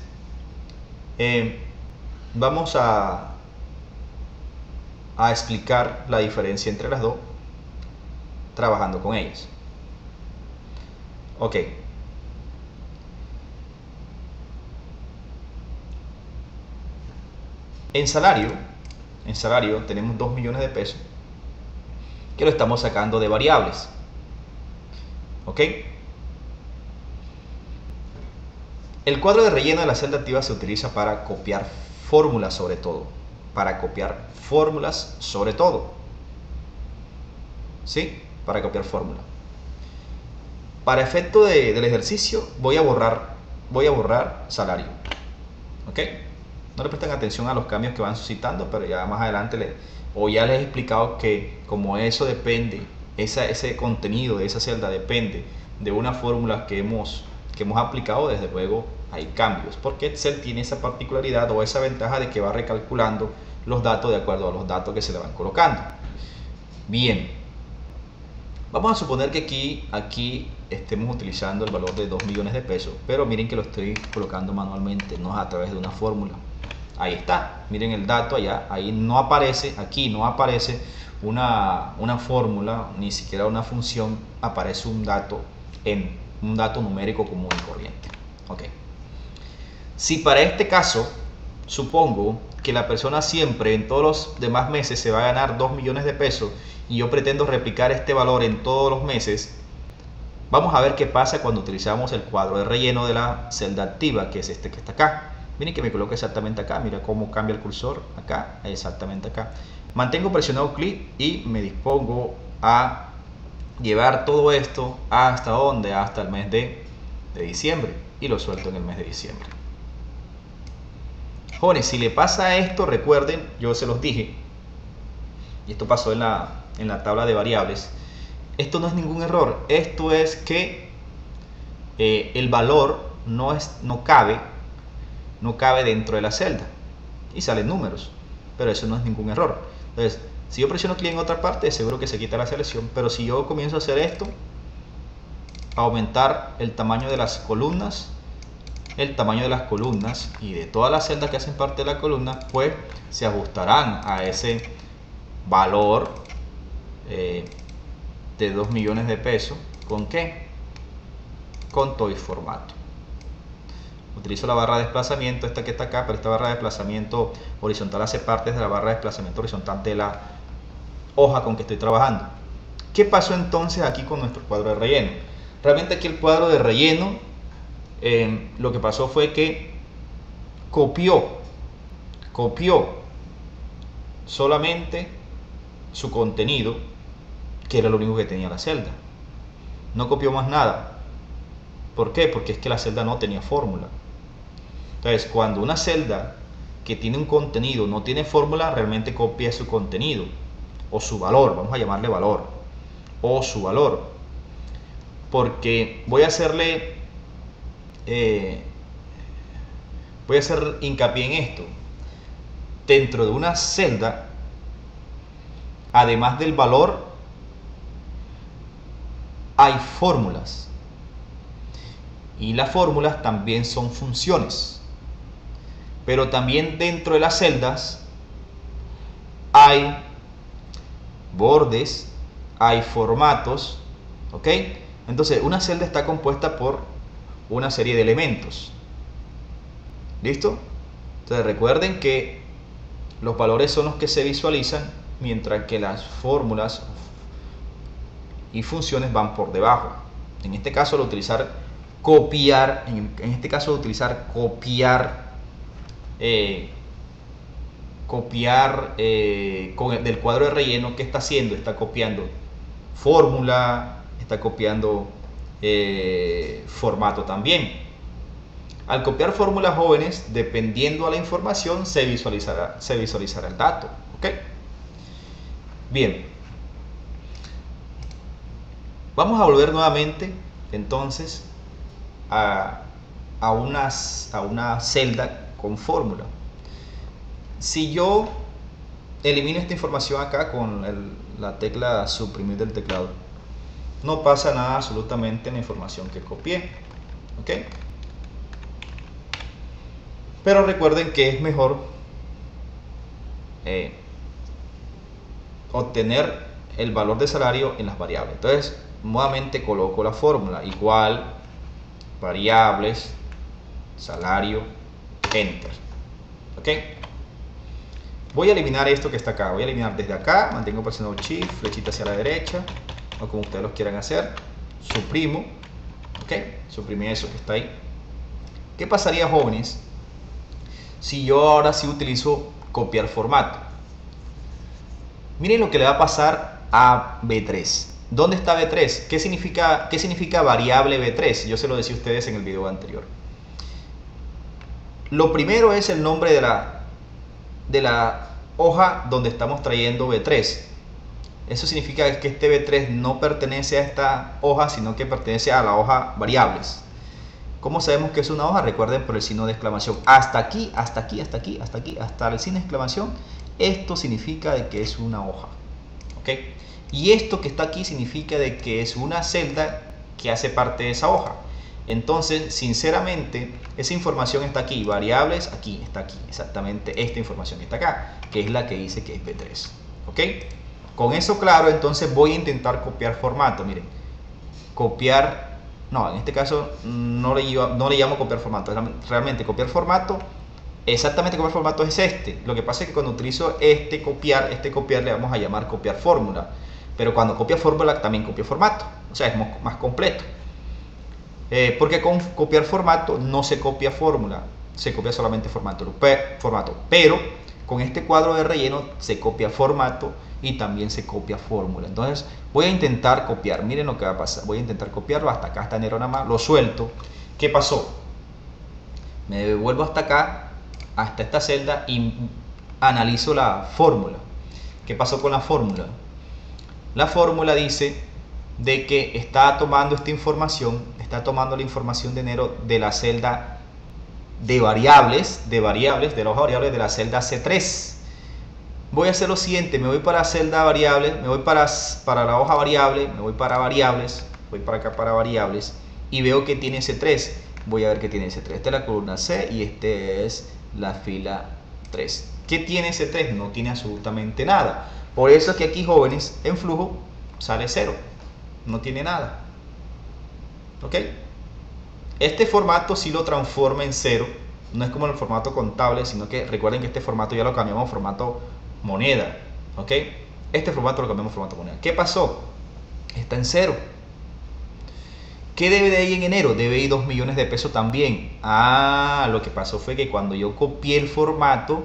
vamos a explicar la diferencia entre las dos trabajando con ellas. Ok. En salario tenemos 2 millones de pesos que lo estamos sacando de variables. ¿Ok? El cuadro de relleno de la celda activa se utiliza para copiar fórmulas sobre todo. Para copiar fórmulas sobre todo. ¿Sí? Para copiar fórmulas. Para efecto del ejercicio voy a borrar salario. ¿Ok? No le prestan atención a los cambios que van suscitando, pero ya más adelante ya les he explicado que como eso depende, ese contenido de esa celda depende de una fórmula que hemos aplicado, desde luego hay cambios, porque Excel tiene esa particularidad o esa ventaja de que va recalculando los datos de acuerdo a los datos que se le van colocando. Bien, vamos a suponer que aquí estemos utilizando el valor de 2 millones de pesos, pero miren que lo estoy colocando manualmente, no es a través de una fórmula. Ahí está, miren el dato allá, ahí no aparece, aquí no aparece una fórmula, ni siquiera una función, aparece un dato numérico común y corriente. Ok. Si para este caso supongo que la persona siempre en todos los demás meses se va a ganar 2 millones de pesos y yo pretendo replicar este valor en todos los meses, vamos a ver qué pasa cuando utilizamos el cuadro de relleno de la celda activa, que es este que está acá. Miren que me coloca exactamente acá, mira cómo cambia el cursor, acá, exactamente acá. Mantengo presionado clic y me dispongo a llevar todo esto hasta ¿dónde? Hasta el mes de diciembre, y lo suelto en el mes de diciembre. Jóvenes, si le pasa esto, recuerden, yo se los dije, y esto pasó en la tabla de variables, esto no es ningún error, esto es que el valor no cabe dentro de la celda y salen números, pero eso no es ningún error. Entonces, si yo presiono clic en otra parte, seguro que se quita la selección, pero si yo comienzo a hacer esto, aumentar el tamaño de las columnas, y de todas las celdas que hacen parte de la columna, pues se ajustarán a ese valor de 2 millones de pesos. ¿Con qué? Con todo y formato. Utilizo la barra de desplazamiento, esta que está acá, pero esta barra de desplazamiento horizontal hace parte de la barra de desplazamiento horizontal de la hoja con que estoy trabajando. ¿Qué pasó entonces aquí con nuestro cuadro de relleno? Realmente aquí el cuadro de relleno, lo que pasó fue que copió solamente su contenido, que era lo único que tenía la celda. No copió más nada. ¿Por qué? Porque es que la celda no tenía fórmula. Entonces, cuando una celda que tiene un contenido no tiene fórmula, realmente copia su contenido o su valor, vamos a llamarle valor, o su valor, porque voy a hacer hincapié en esto. Dentro de una celda, además del valor, hay fórmulas, y las fórmulas también son funciones, pero también dentro de las celdas hay bordes, hay formatos, ¿ok? Entonces una celda está compuesta por una serie de elementos. ¿Listo? Entonces recuerden que los valores son los que se visualizan, mientras que las fórmulas y funciones van por debajo. En este caso al utilizar copiar, del cuadro de relleno, ¿qué está haciendo? Está copiando fórmula, está copiando formato también. Al copiar fórmulas, jóvenes, dependiendo a la información, se visualizará el dato. ¿Ok? Bien. Vamos a volver nuevamente, entonces, a una celda con fórmula. Si yo elimino esta información acá con la tecla suprimir del teclado, no pasa nada absolutamente en la información que copié. ¿Ok? Pero recuerden que es mejor obtener el valor de salario en las variables. Entonces, nuevamente coloco la fórmula, igual, variables, salario, enter. ¿Ok? Voy a eliminar esto que está acá, voy a eliminar desde acá, mantengo presionado Shift, flechita hacia la derecha, o como ustedes lo quieran hacer, suprimo, ¿ok? Suprimí eso que está ahí. ¿Qué pasaría, jóvenes, si yo ahora sí utilizo copiar formato? Miren lo que le va a pasar a B3. ¿Dónde está B3? ¿Qué significa variable B3? Yo se lo decía a ustedes en el video anterior. Lo primero es el nombre de la hoja donde estamos trayendo B3. Eso significa que este B3 no pertenece a esta hoja, sino que pertenece a la hoja variables. ¿Cómo sabemos que es una hoja? Recuerden, por el signo de exclamación. Hasta aquí, hasta aquí, hasta aquí, hasta aquí, hasta el signo de exclamación. Esto significa de que es una hoja. ¿Ok? Y esto que está aquí significa de que es una celda que hace parte de esa hoja. Entonces, sinceramente, esa información está aquí. Variables, aquí, está aquí. Exactamente esta información está acá, que es la que dice que es B3. ¿Ok? Con eso claro, entonces voy a intentar copiar formato. Miren, copiar... No, en este caso no le llamo copiar formato. Realmente copiar formato, exactamente copiar formato es este. Lo que pasa es que cuando utilizo este copiar le vamos a llamar copiar fórmula. Pero cuando copia fórmula también copia formato. O sea, es más completo. Porque con copiar formato no se copia fórmula, se copia solamente formato. Pero con este cuadro de relleno se copia formato y también se copia fórmula. Entonces voy a intentar copiar. Miren lo que va a pasar. Voy a intentar copiarlo hasta acá, hasta enero nada más. Lo suelto. ¿Qué pasó? Me devuelvo hasta acá, hasta esta celda y analizo la fórmula. ¿Qué pasó con la fórmula? La fórmula dice de que está tomando esta información, está tomando la información de enero de la celda de variables, de la hoja variable de la celda C3. Voy a hacer lo siguiente, me voy para celda variable, me voy para la hoja variable, me voy para variables, voy para acá para variables y veo que tiene C3. Voy a ver que tiene C3. Esta es la columna C y este es la fila 3. ¿Qué tiene C3? No tiene absolutamente nada. Por eso es que aquí, jóvenes, en flujo sale 0. No tiene nada. ¿Ok? Este formato sí lo transforma en 0. No es como el formato contable, sino que recuerden que este formato ya lo cambiamos a formato moneda. ¿Ok? Este formato lo cambiamos a formato moneda. ¿Qué pasó? Está en 0. ¿Qué debe de ir en enero? Debe ir 2 millones de pesos también. Lo que pasó fue que cuando yo copié el formato,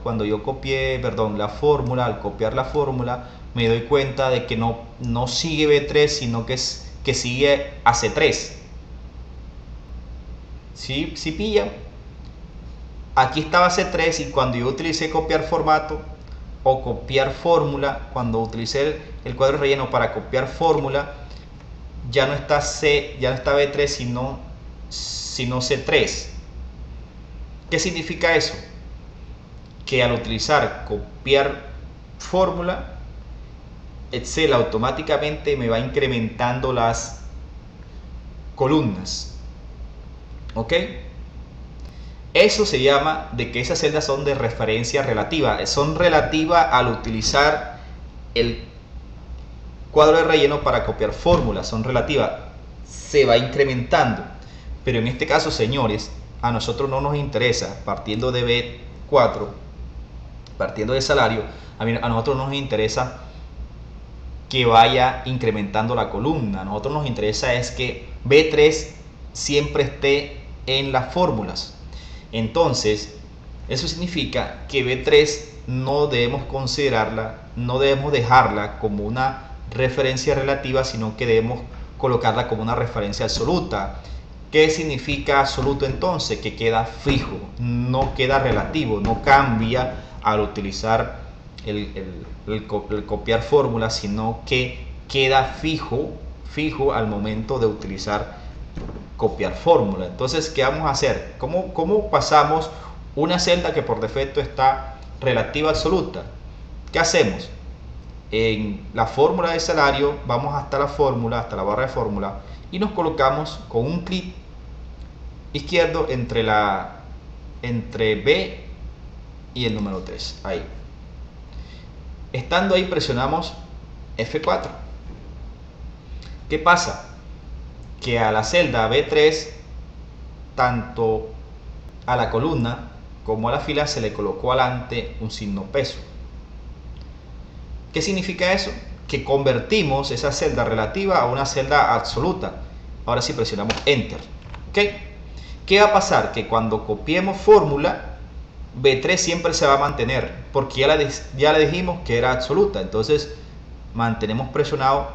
cuando yo copié, la fórmula, al copiar la fórmula, me doy cuenta de que no sigue B3, sino que sigue a C3. ¿Sí pillan? Aquí estaba C3 y cuando yo utilicé copiar formato o copiar fórmula, cuando utilicé el cuadro de relleno para copiar fórmula, ya no está B3, sino C3. ¿Qué significa eso? Que al utilizar copiar fórmula, Excel automáticamente me va incrementando las columnas. ¿Ok? Eso se llama de que esas celdas son de referencia relativa. Son relativas al utilizar el cuadro de relleno para copiar fórmulas. Son relativas. Se va incrementando. Pero en este caso, señores, a nosotros no nos interesa, partiendo de B4, partiendo de salario, a nosotros no nos interesa que vaya incrementando la columna. A nosotros nos interesa es que B3 siempre esté en las fórmulas. Entonces, eso significa que B3 no debemos considerarla, no debemos dejarla como una referencia relativa, sino que debemos colocarla como una referencia absoluta. ¿Qué significa absoluto entonces? Que queda fijo, no queda relativo, no cambia al utilizar el copiar fórmula, sino que queda fijo al momento de utilizar copiar fórmula. Entonces, ¿qué vamos a hacer? ¿Cómo pasamos una celda que por defecto está relativa absoluta? ¿Qué hacemos? En la fórmula de salario vamos hasta la fórmula, hasta la barra de fórmula y nos colocamos con un clic izquierdo entre B y el número 3. Ahí. Estando ahí presionamos F4. ¿Qué pasa? Que a la celda B3, tanto a la columna como a la fila se le colocó adelante un signo peso. ¿Qué significa eso? Que convertimos esa celda relativa a una celda absoluta. Ahora sí presionamos Enter. ¿Ok? ¿Qué va a pasar? Que cuando copiemos fórmula, B3 siempre se va a mantener, porque ya le dijimos que era absoluta. Entonces mantenemos presionado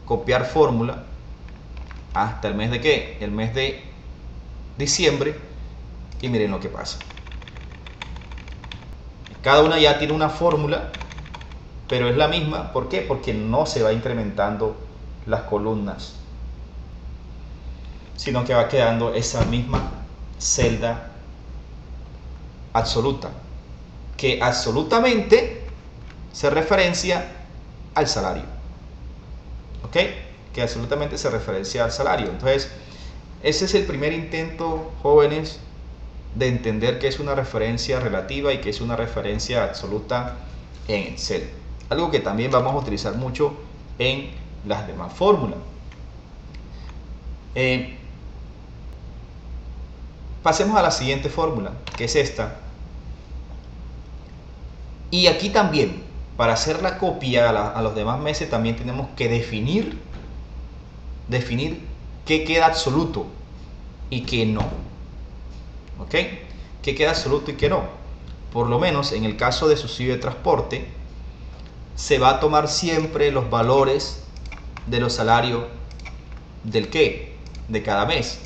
copiar fórmula hasta el mes de ¿qué? El mes de diciembre, y miren lo que pasa. Cada una ya tiene una fórmula, pero es la misma. ¿Por qué? Porque no se va incrementando las columnas, sino que va quedando esa misma celda absoluta, que absolutamente se referencia al salario. ¿Ok? Que absolutamente se referencia al salario. Entonces, ese es el primer intento, jóvenes, de entender que es una referencia relativa y que es una referencia absoluta en Excel. Algo que también vamos a utilizar mucho en las demás fórmulas. Pasemos a la siguiente fórmula, que es esta. Y aquí también, para hacer la copia a los demás meses, también tenemos que definir qué queda absoluto y qué no. ¿Ok? ¿Qué queda absoluto y qué no? Por lo menos en el caso de subsidio de transporte, se va a tomar siempre los valores de los salarios del ¿qué? De cada mes.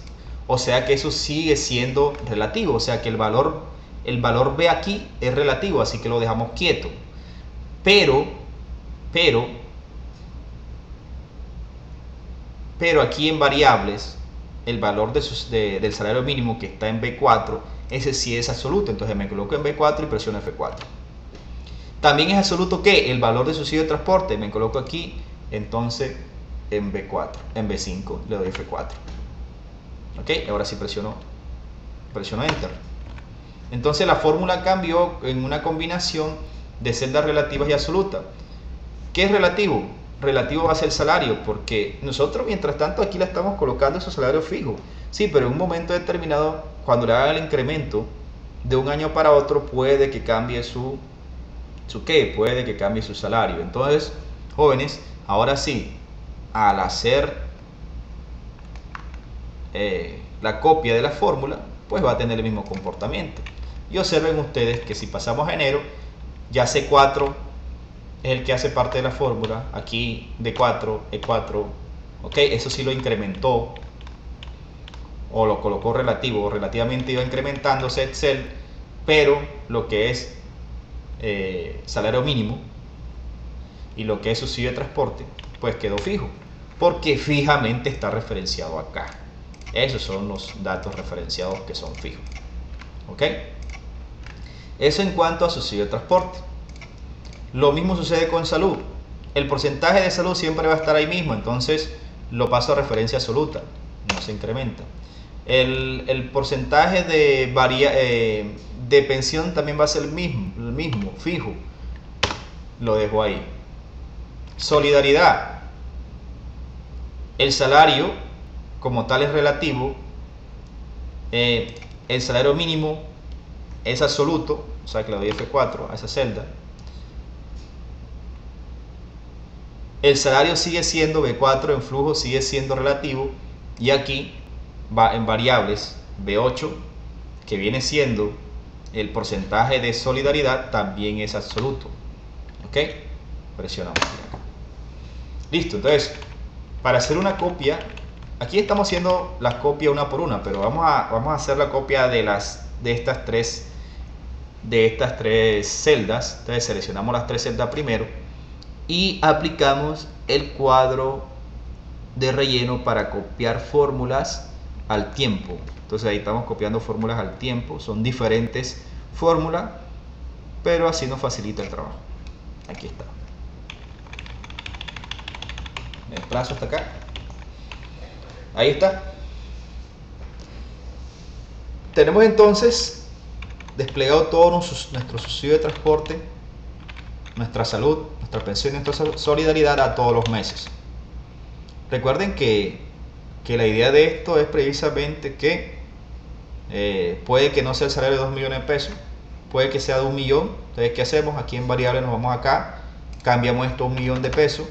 O sea que eso sigue siendo relativo. O sea que el valor B aquí es relativo, así que lo dejamos quieto. Pero aquí en variables, el valor del salario mínimo que está en B4, ese sí es absoluto. Entonces me coloco en B4 y presiono F4. También es absoluto que el valor de subsidio de transporte, me coloco aquí, entonces en B4, en B5 le doy F4. Ok, ahora sí presiono Enter. Entonces la fórmula cambió en una combinación de celdas relativas y absolutas. ¿Qué es relativo? Relativo va a ser el salario, porque nosotros mientras tanto aquí le estamos colocando su salario fijo. Sí, pero en un momento determinado, cuando le haga el incremento de un año para otro, puede que cambie puede que cambie su salario. Entonces, jóvenes, ahora sí, al hacer la copia de la fórmula, pues va a tener el mismo comportamiento. Y observen ustedes que si pasamos a enero, ya C4 es el que hace parte de la fórmula. Aquí D4, E4, ok, eso sí lo incrementó o lo colocó relativo, o relativamente iba incrementándose Excel, pero lo que es salario mínimo y lo que es subsidio de transporte, pues quedó fijo, porque fijamente está referenciado acá. Esos son los datos referenciados que son fijos. ¿Ok? Eso en cuanto a subsidio de transporte. Lo mismo sucede con salud. El porcentaje de salud siempre va a estar ahí mismo, entonces lo paso a referencia absoluta, no se incrementa. El porcentaje de pensión también va a ser el mismo, fijo. Lo dejo ahí. Solidaridad. El salario como tal es relativo. El salario mínimo es absoluto, o sea que le doy F4 a esa celda. El salario sigue siendo B4 en flujo, sigue siendo relativo, y aquí va en variables B8, que viene siendo el porcentaje de solidaridad, también es absoluto. ¿Ok? Presionamos acá. Listo, entonces, para hacer una copia, aquí estamos haciendo la copia una por una, pero vamos a hacer la copia de estas tres celdas. Entonces seleccionamos las tres celdas primero y aplicamos el cuadro de relleno para copiar fórmulas al tiempo. Entonces ahí estamos copiando fórmulas al tiempo, son diferentes fórmulas, pero así nos facilita el trabajo. Aquí está. Me desplazo hasta acá. Ahí está. Tenemos entonces desplegado todo nuestro subsidio de transporte, nuestra salud, nuestra pensión y nuestra solidaridad a todos los meses. Recuerden que la idea de esto es precisamente que puede que no sea el salario de 2 millones de pesos, puede que sea de 1 millón. Entonces, ¿qué hacemos? Aquí en variable nos vamos acá, cambiamos esto a 1 millón de pesos,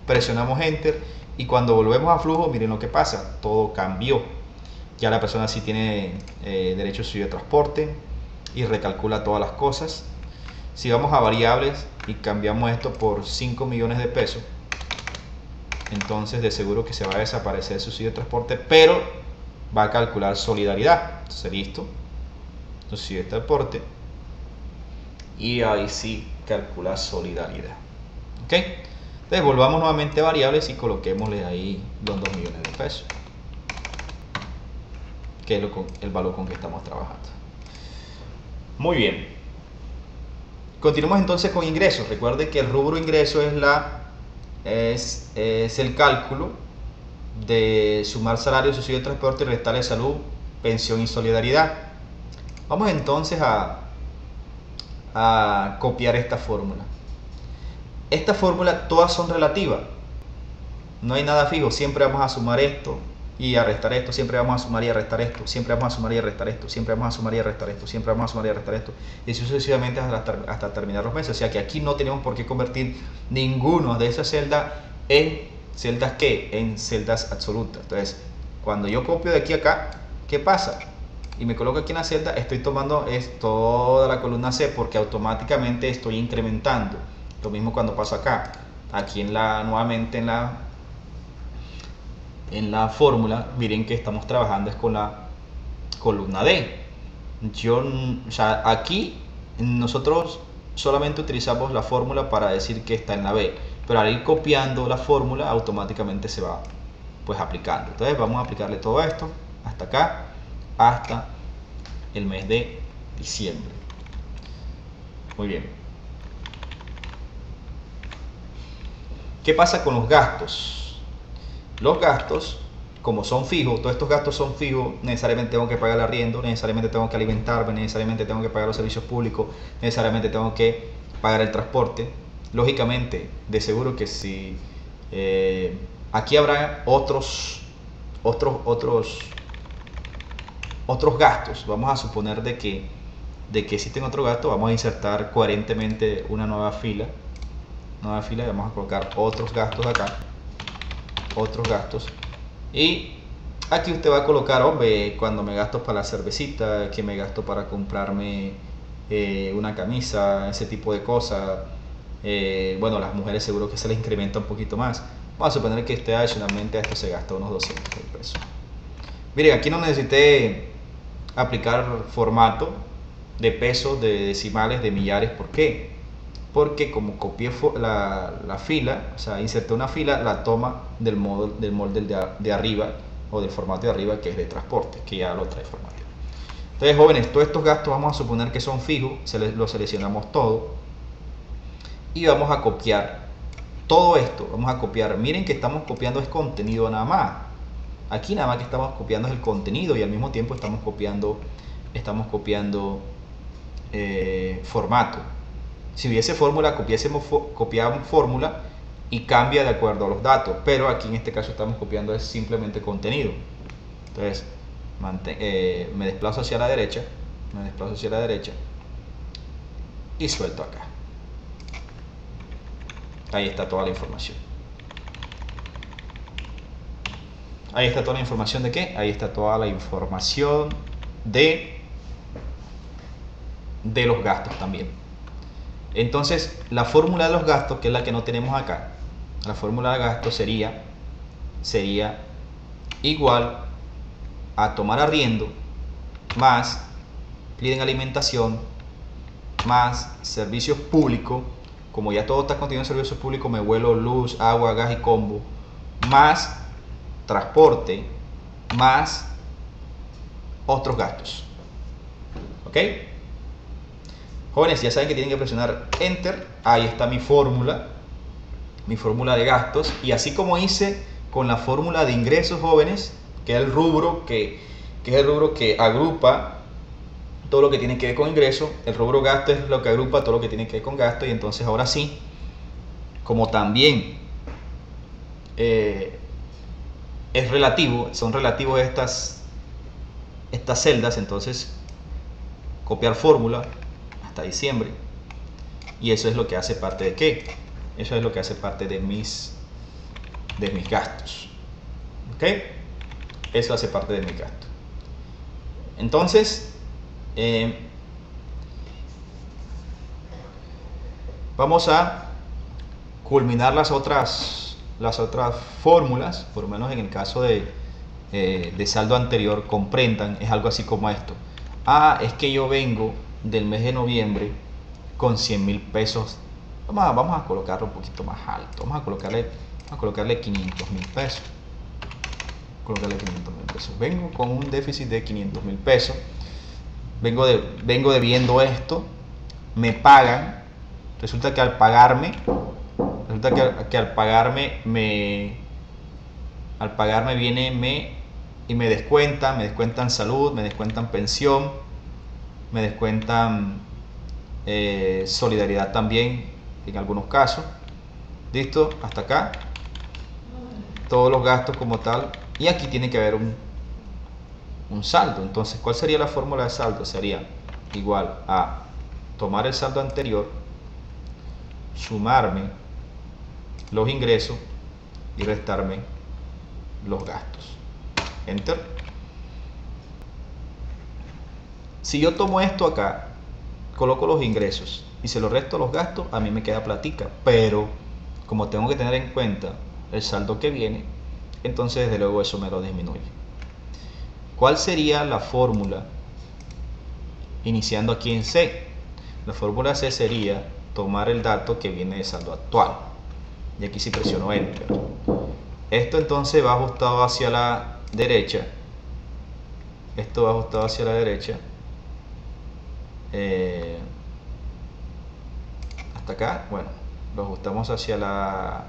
presionamos Enter y cuando volvemos a flujo, miren lo que pasa, todo cambió. Ya la persona sí tiene derecho a subsidio de transporte y recalcula todas las cosas. Si vamos a variables y cambiamos esto por 5 millones de pesos, entonces de seguro que se va a desaparecer el subsidio de transporte, pero va a calcular solidaridad. Entonces listo, subsidio de transporte, y ahí sí calcula solidaridad. ¿Ok? Entonces volvamos nuevamente a variables y coloquémosle ahí los 2 millones de pesos, que es el valor con que estamos trabajando. Muy bien. Continuamos entonces con ingresos. Recuerde que el rubro ingreso es el cálculo de sumar salario, subsidio de transporte y restarle salud, pensión y solidaridad. Vamos entonces a copiar esta fórmula. Esta fórmula todas son relativas, no hay nada fijo. Siempre vamos a sumar esto y a restar esto, siempre vamos a sumar y a restar esto, siempre vamos a sumar y a restar esto, siempre vamos a sumar y a restar esto, siempre vamos a sumar y a restar esto, y sucesivamente hasta terminar los meses. O sea que aquí no tenemos por qué convertir ninguno de esas celdas en celdas ¿qué? En celdas absolutas. Entonces, cuando yo copio de aquí a acá, ¿qué pasa? Y me coloco aquí en la celda, estoy tomando toda la columna C, porque automáticamente estoy incrementando. Lo mismo cuando paso acá, aquí nuevamente en la fórmula, miren que estamos trabajando es con la columna D. O sea, aquí nosotros solamente utilizamos la fórmula para decir que está en la B, pero al ir copiando la fórmula automáticamente se va pues aplicando. Entonces vamos a aplicarle todo esto hasta acá, hasta el mes de diciembre. Muy bien. ¿Qué pasa con los gastos? Los gastos, como son fijos, todos estos gastos son fijos, necesariamente tengo que pagar el arriendo, necesariamente tengo que alimentarme, necesariamente tengo que pagar los servicios públicos, necesariamente tengo que pagar el transporte. Lógicamente, de seguro que si aquí habrá otros gastos. Vamos a suponer de que existen otros gastos. Vamos a insertar coherentemente una nueva fila y vamos a colocar otros gastos acá, otros gastos, y aquí usted va a colocar, hombre, cuando me gasto para la cervecita, que me gasto para comprarme una camisa, ese tipo de cosas. Bueno, las mujeres seguro que se les incrementa un poquito más. Vamos a suponer que usted adicionalmente a esto se gasta unos 200 pesos. Miren, aquí no necesité aplicar formato de pesos, de decimales, de millares. ¿Por qué? Porque como copié la fila, o sea, inserté una fila, la toma del molde de arriba, o del formato de arriba, que es de transporte, que ya lo trae formato. Entonces, jóvenes, todos estos gastos vamos a suponer que son fijos, los seleccionamos todo y vamos a copiar todo esto. Vamos a copiar, miren que estamos copiando es contenido nada más. Aquí nada más que estamos copiando es el contenido, y al mismo tiempo estamos copiando formato. Si hubiese fórmula, copiamos fórmula y cambia de acuerdo a los datos, pero aquí en este caso estamos copiando es simplemente contenido. Entonces me desplazo hacia la derecha, y suelto acá. Ahí está toda la información. Ahí está toda la información de qué? Ahí está toda la información de los gastos también. Entonces, la fórmula de los gastos, que es la que no tenemos acá, la fórmula de gastos sería igual a tomar arriendo más piden alimentación más servicios públicos. Como ya todo está contenido en servicios públicos, me vuelo luz, agua, gas y combo, más transporte, más otros gastos. ¿Ok? Jóvenes, ya saben que tienen que presionar Enter. Ahí está mi fórmula de gastos. Y así como hice con la fórmula de ingresos, jóvenes, que es el rubro que agrupa todo lo que tiene que ver con ingreso, el rubro gasto es lo que agrupa todo lo que tiene que ver con gasto. Y entonces ahora sí, como también es relativo, son relativos estas celdas, entonces copiar fórmula hasta diciembre, y eso es lo que hace parte de qué, eso es lo que hace parte de mis de mis gastos. ¿Ok? Eso hace parte de mi gasto. Entonces, vamos a culminar las otras fórmulas, por lo menos en el caso de saldo anterior. Comprendan, es algo así como esto. Es que yo vengo del mes de noviembre con 100.000 pesos. Vamos a colocarlo un poquito más alto. Vamos a colocarle 500.000 pesos. Vengo con un déficit de 500.000 pesos. Vengo debiendo esto. Me pagan. Resulta que al pagarme viene y me descuentan salud, me descuentan pensión, me descuentan solidaridad también en algunos casos. Listo, hasta acá todos los gastos como tal, y aquí tiene que haber un saldo. Entonces, ¿cuál sería la fórmula de saldo? Sería igual a tomar el saldo anterior, sumarme los ingresos y restarme los gastos. Enter. Si yo tomo esto acá, coloco los ingresos y se lo resto los gastos, a mí me queda platica, pero como tengo que tener en cuenta el saldo que viene, entonces desde luego eso me lo disminuye. ¿Cuál sería la fórmula iniciando aquí en C? La fórmula C sería tomar el dato que viene de saldo actual, y aquí si presiono Enter, esto entonces va ajustado hacia la derecha. Esto va ajustado hacia la derecha hasta acá. Bueno, lo ajustamos hacia la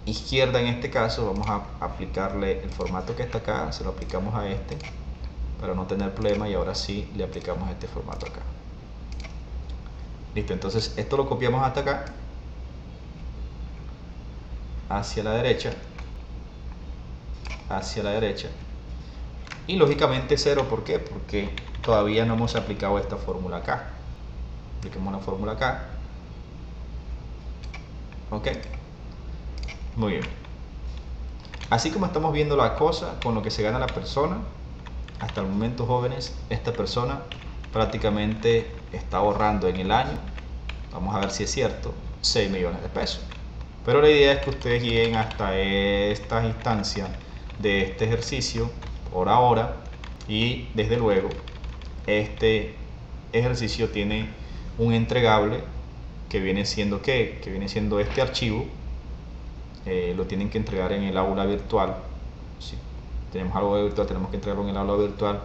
izquierda en este caso. Vamos a aplicarle el formato que está acá, se lo aplicamos a este para no tener problema, y ahora sí le aplicamos este formato acá. Listo, entonces esto lo copiamos hasta acá, hacia la derecha, y lógicamente 0. ¿Por qué? Porque todavía no hemos aplicado esta fórmula acá. Apliquemos la fórmula acá. Ok, muy bien. Así como estamos viendo la cosa con lo que se gana la persona, hasta el momento, jóvenes, esta persona prácticamente está ahorrando en el año, vamos a ver si es cierto, 6 millones de pesos. Pero la idea es que ustedes lleguen hasta estas instancias de este ejercicio por ahora, y desde luego este ejercicio tiene un entregable que viene siendo este archivo. Lo tienen que entregar en el aula virtual. Si tenemos aula virtual, tenemos que entregarlo en el aula virtual,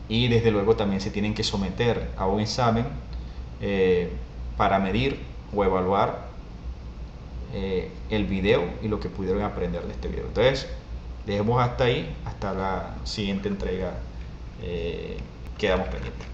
y desde luego también se tienen que someter a un examen para medir o evaluar el video y lo que pudieron aprender de este video. Entonces, dejemos hasta ahí, hasta la siguiente entrega. Quedamos pendientes.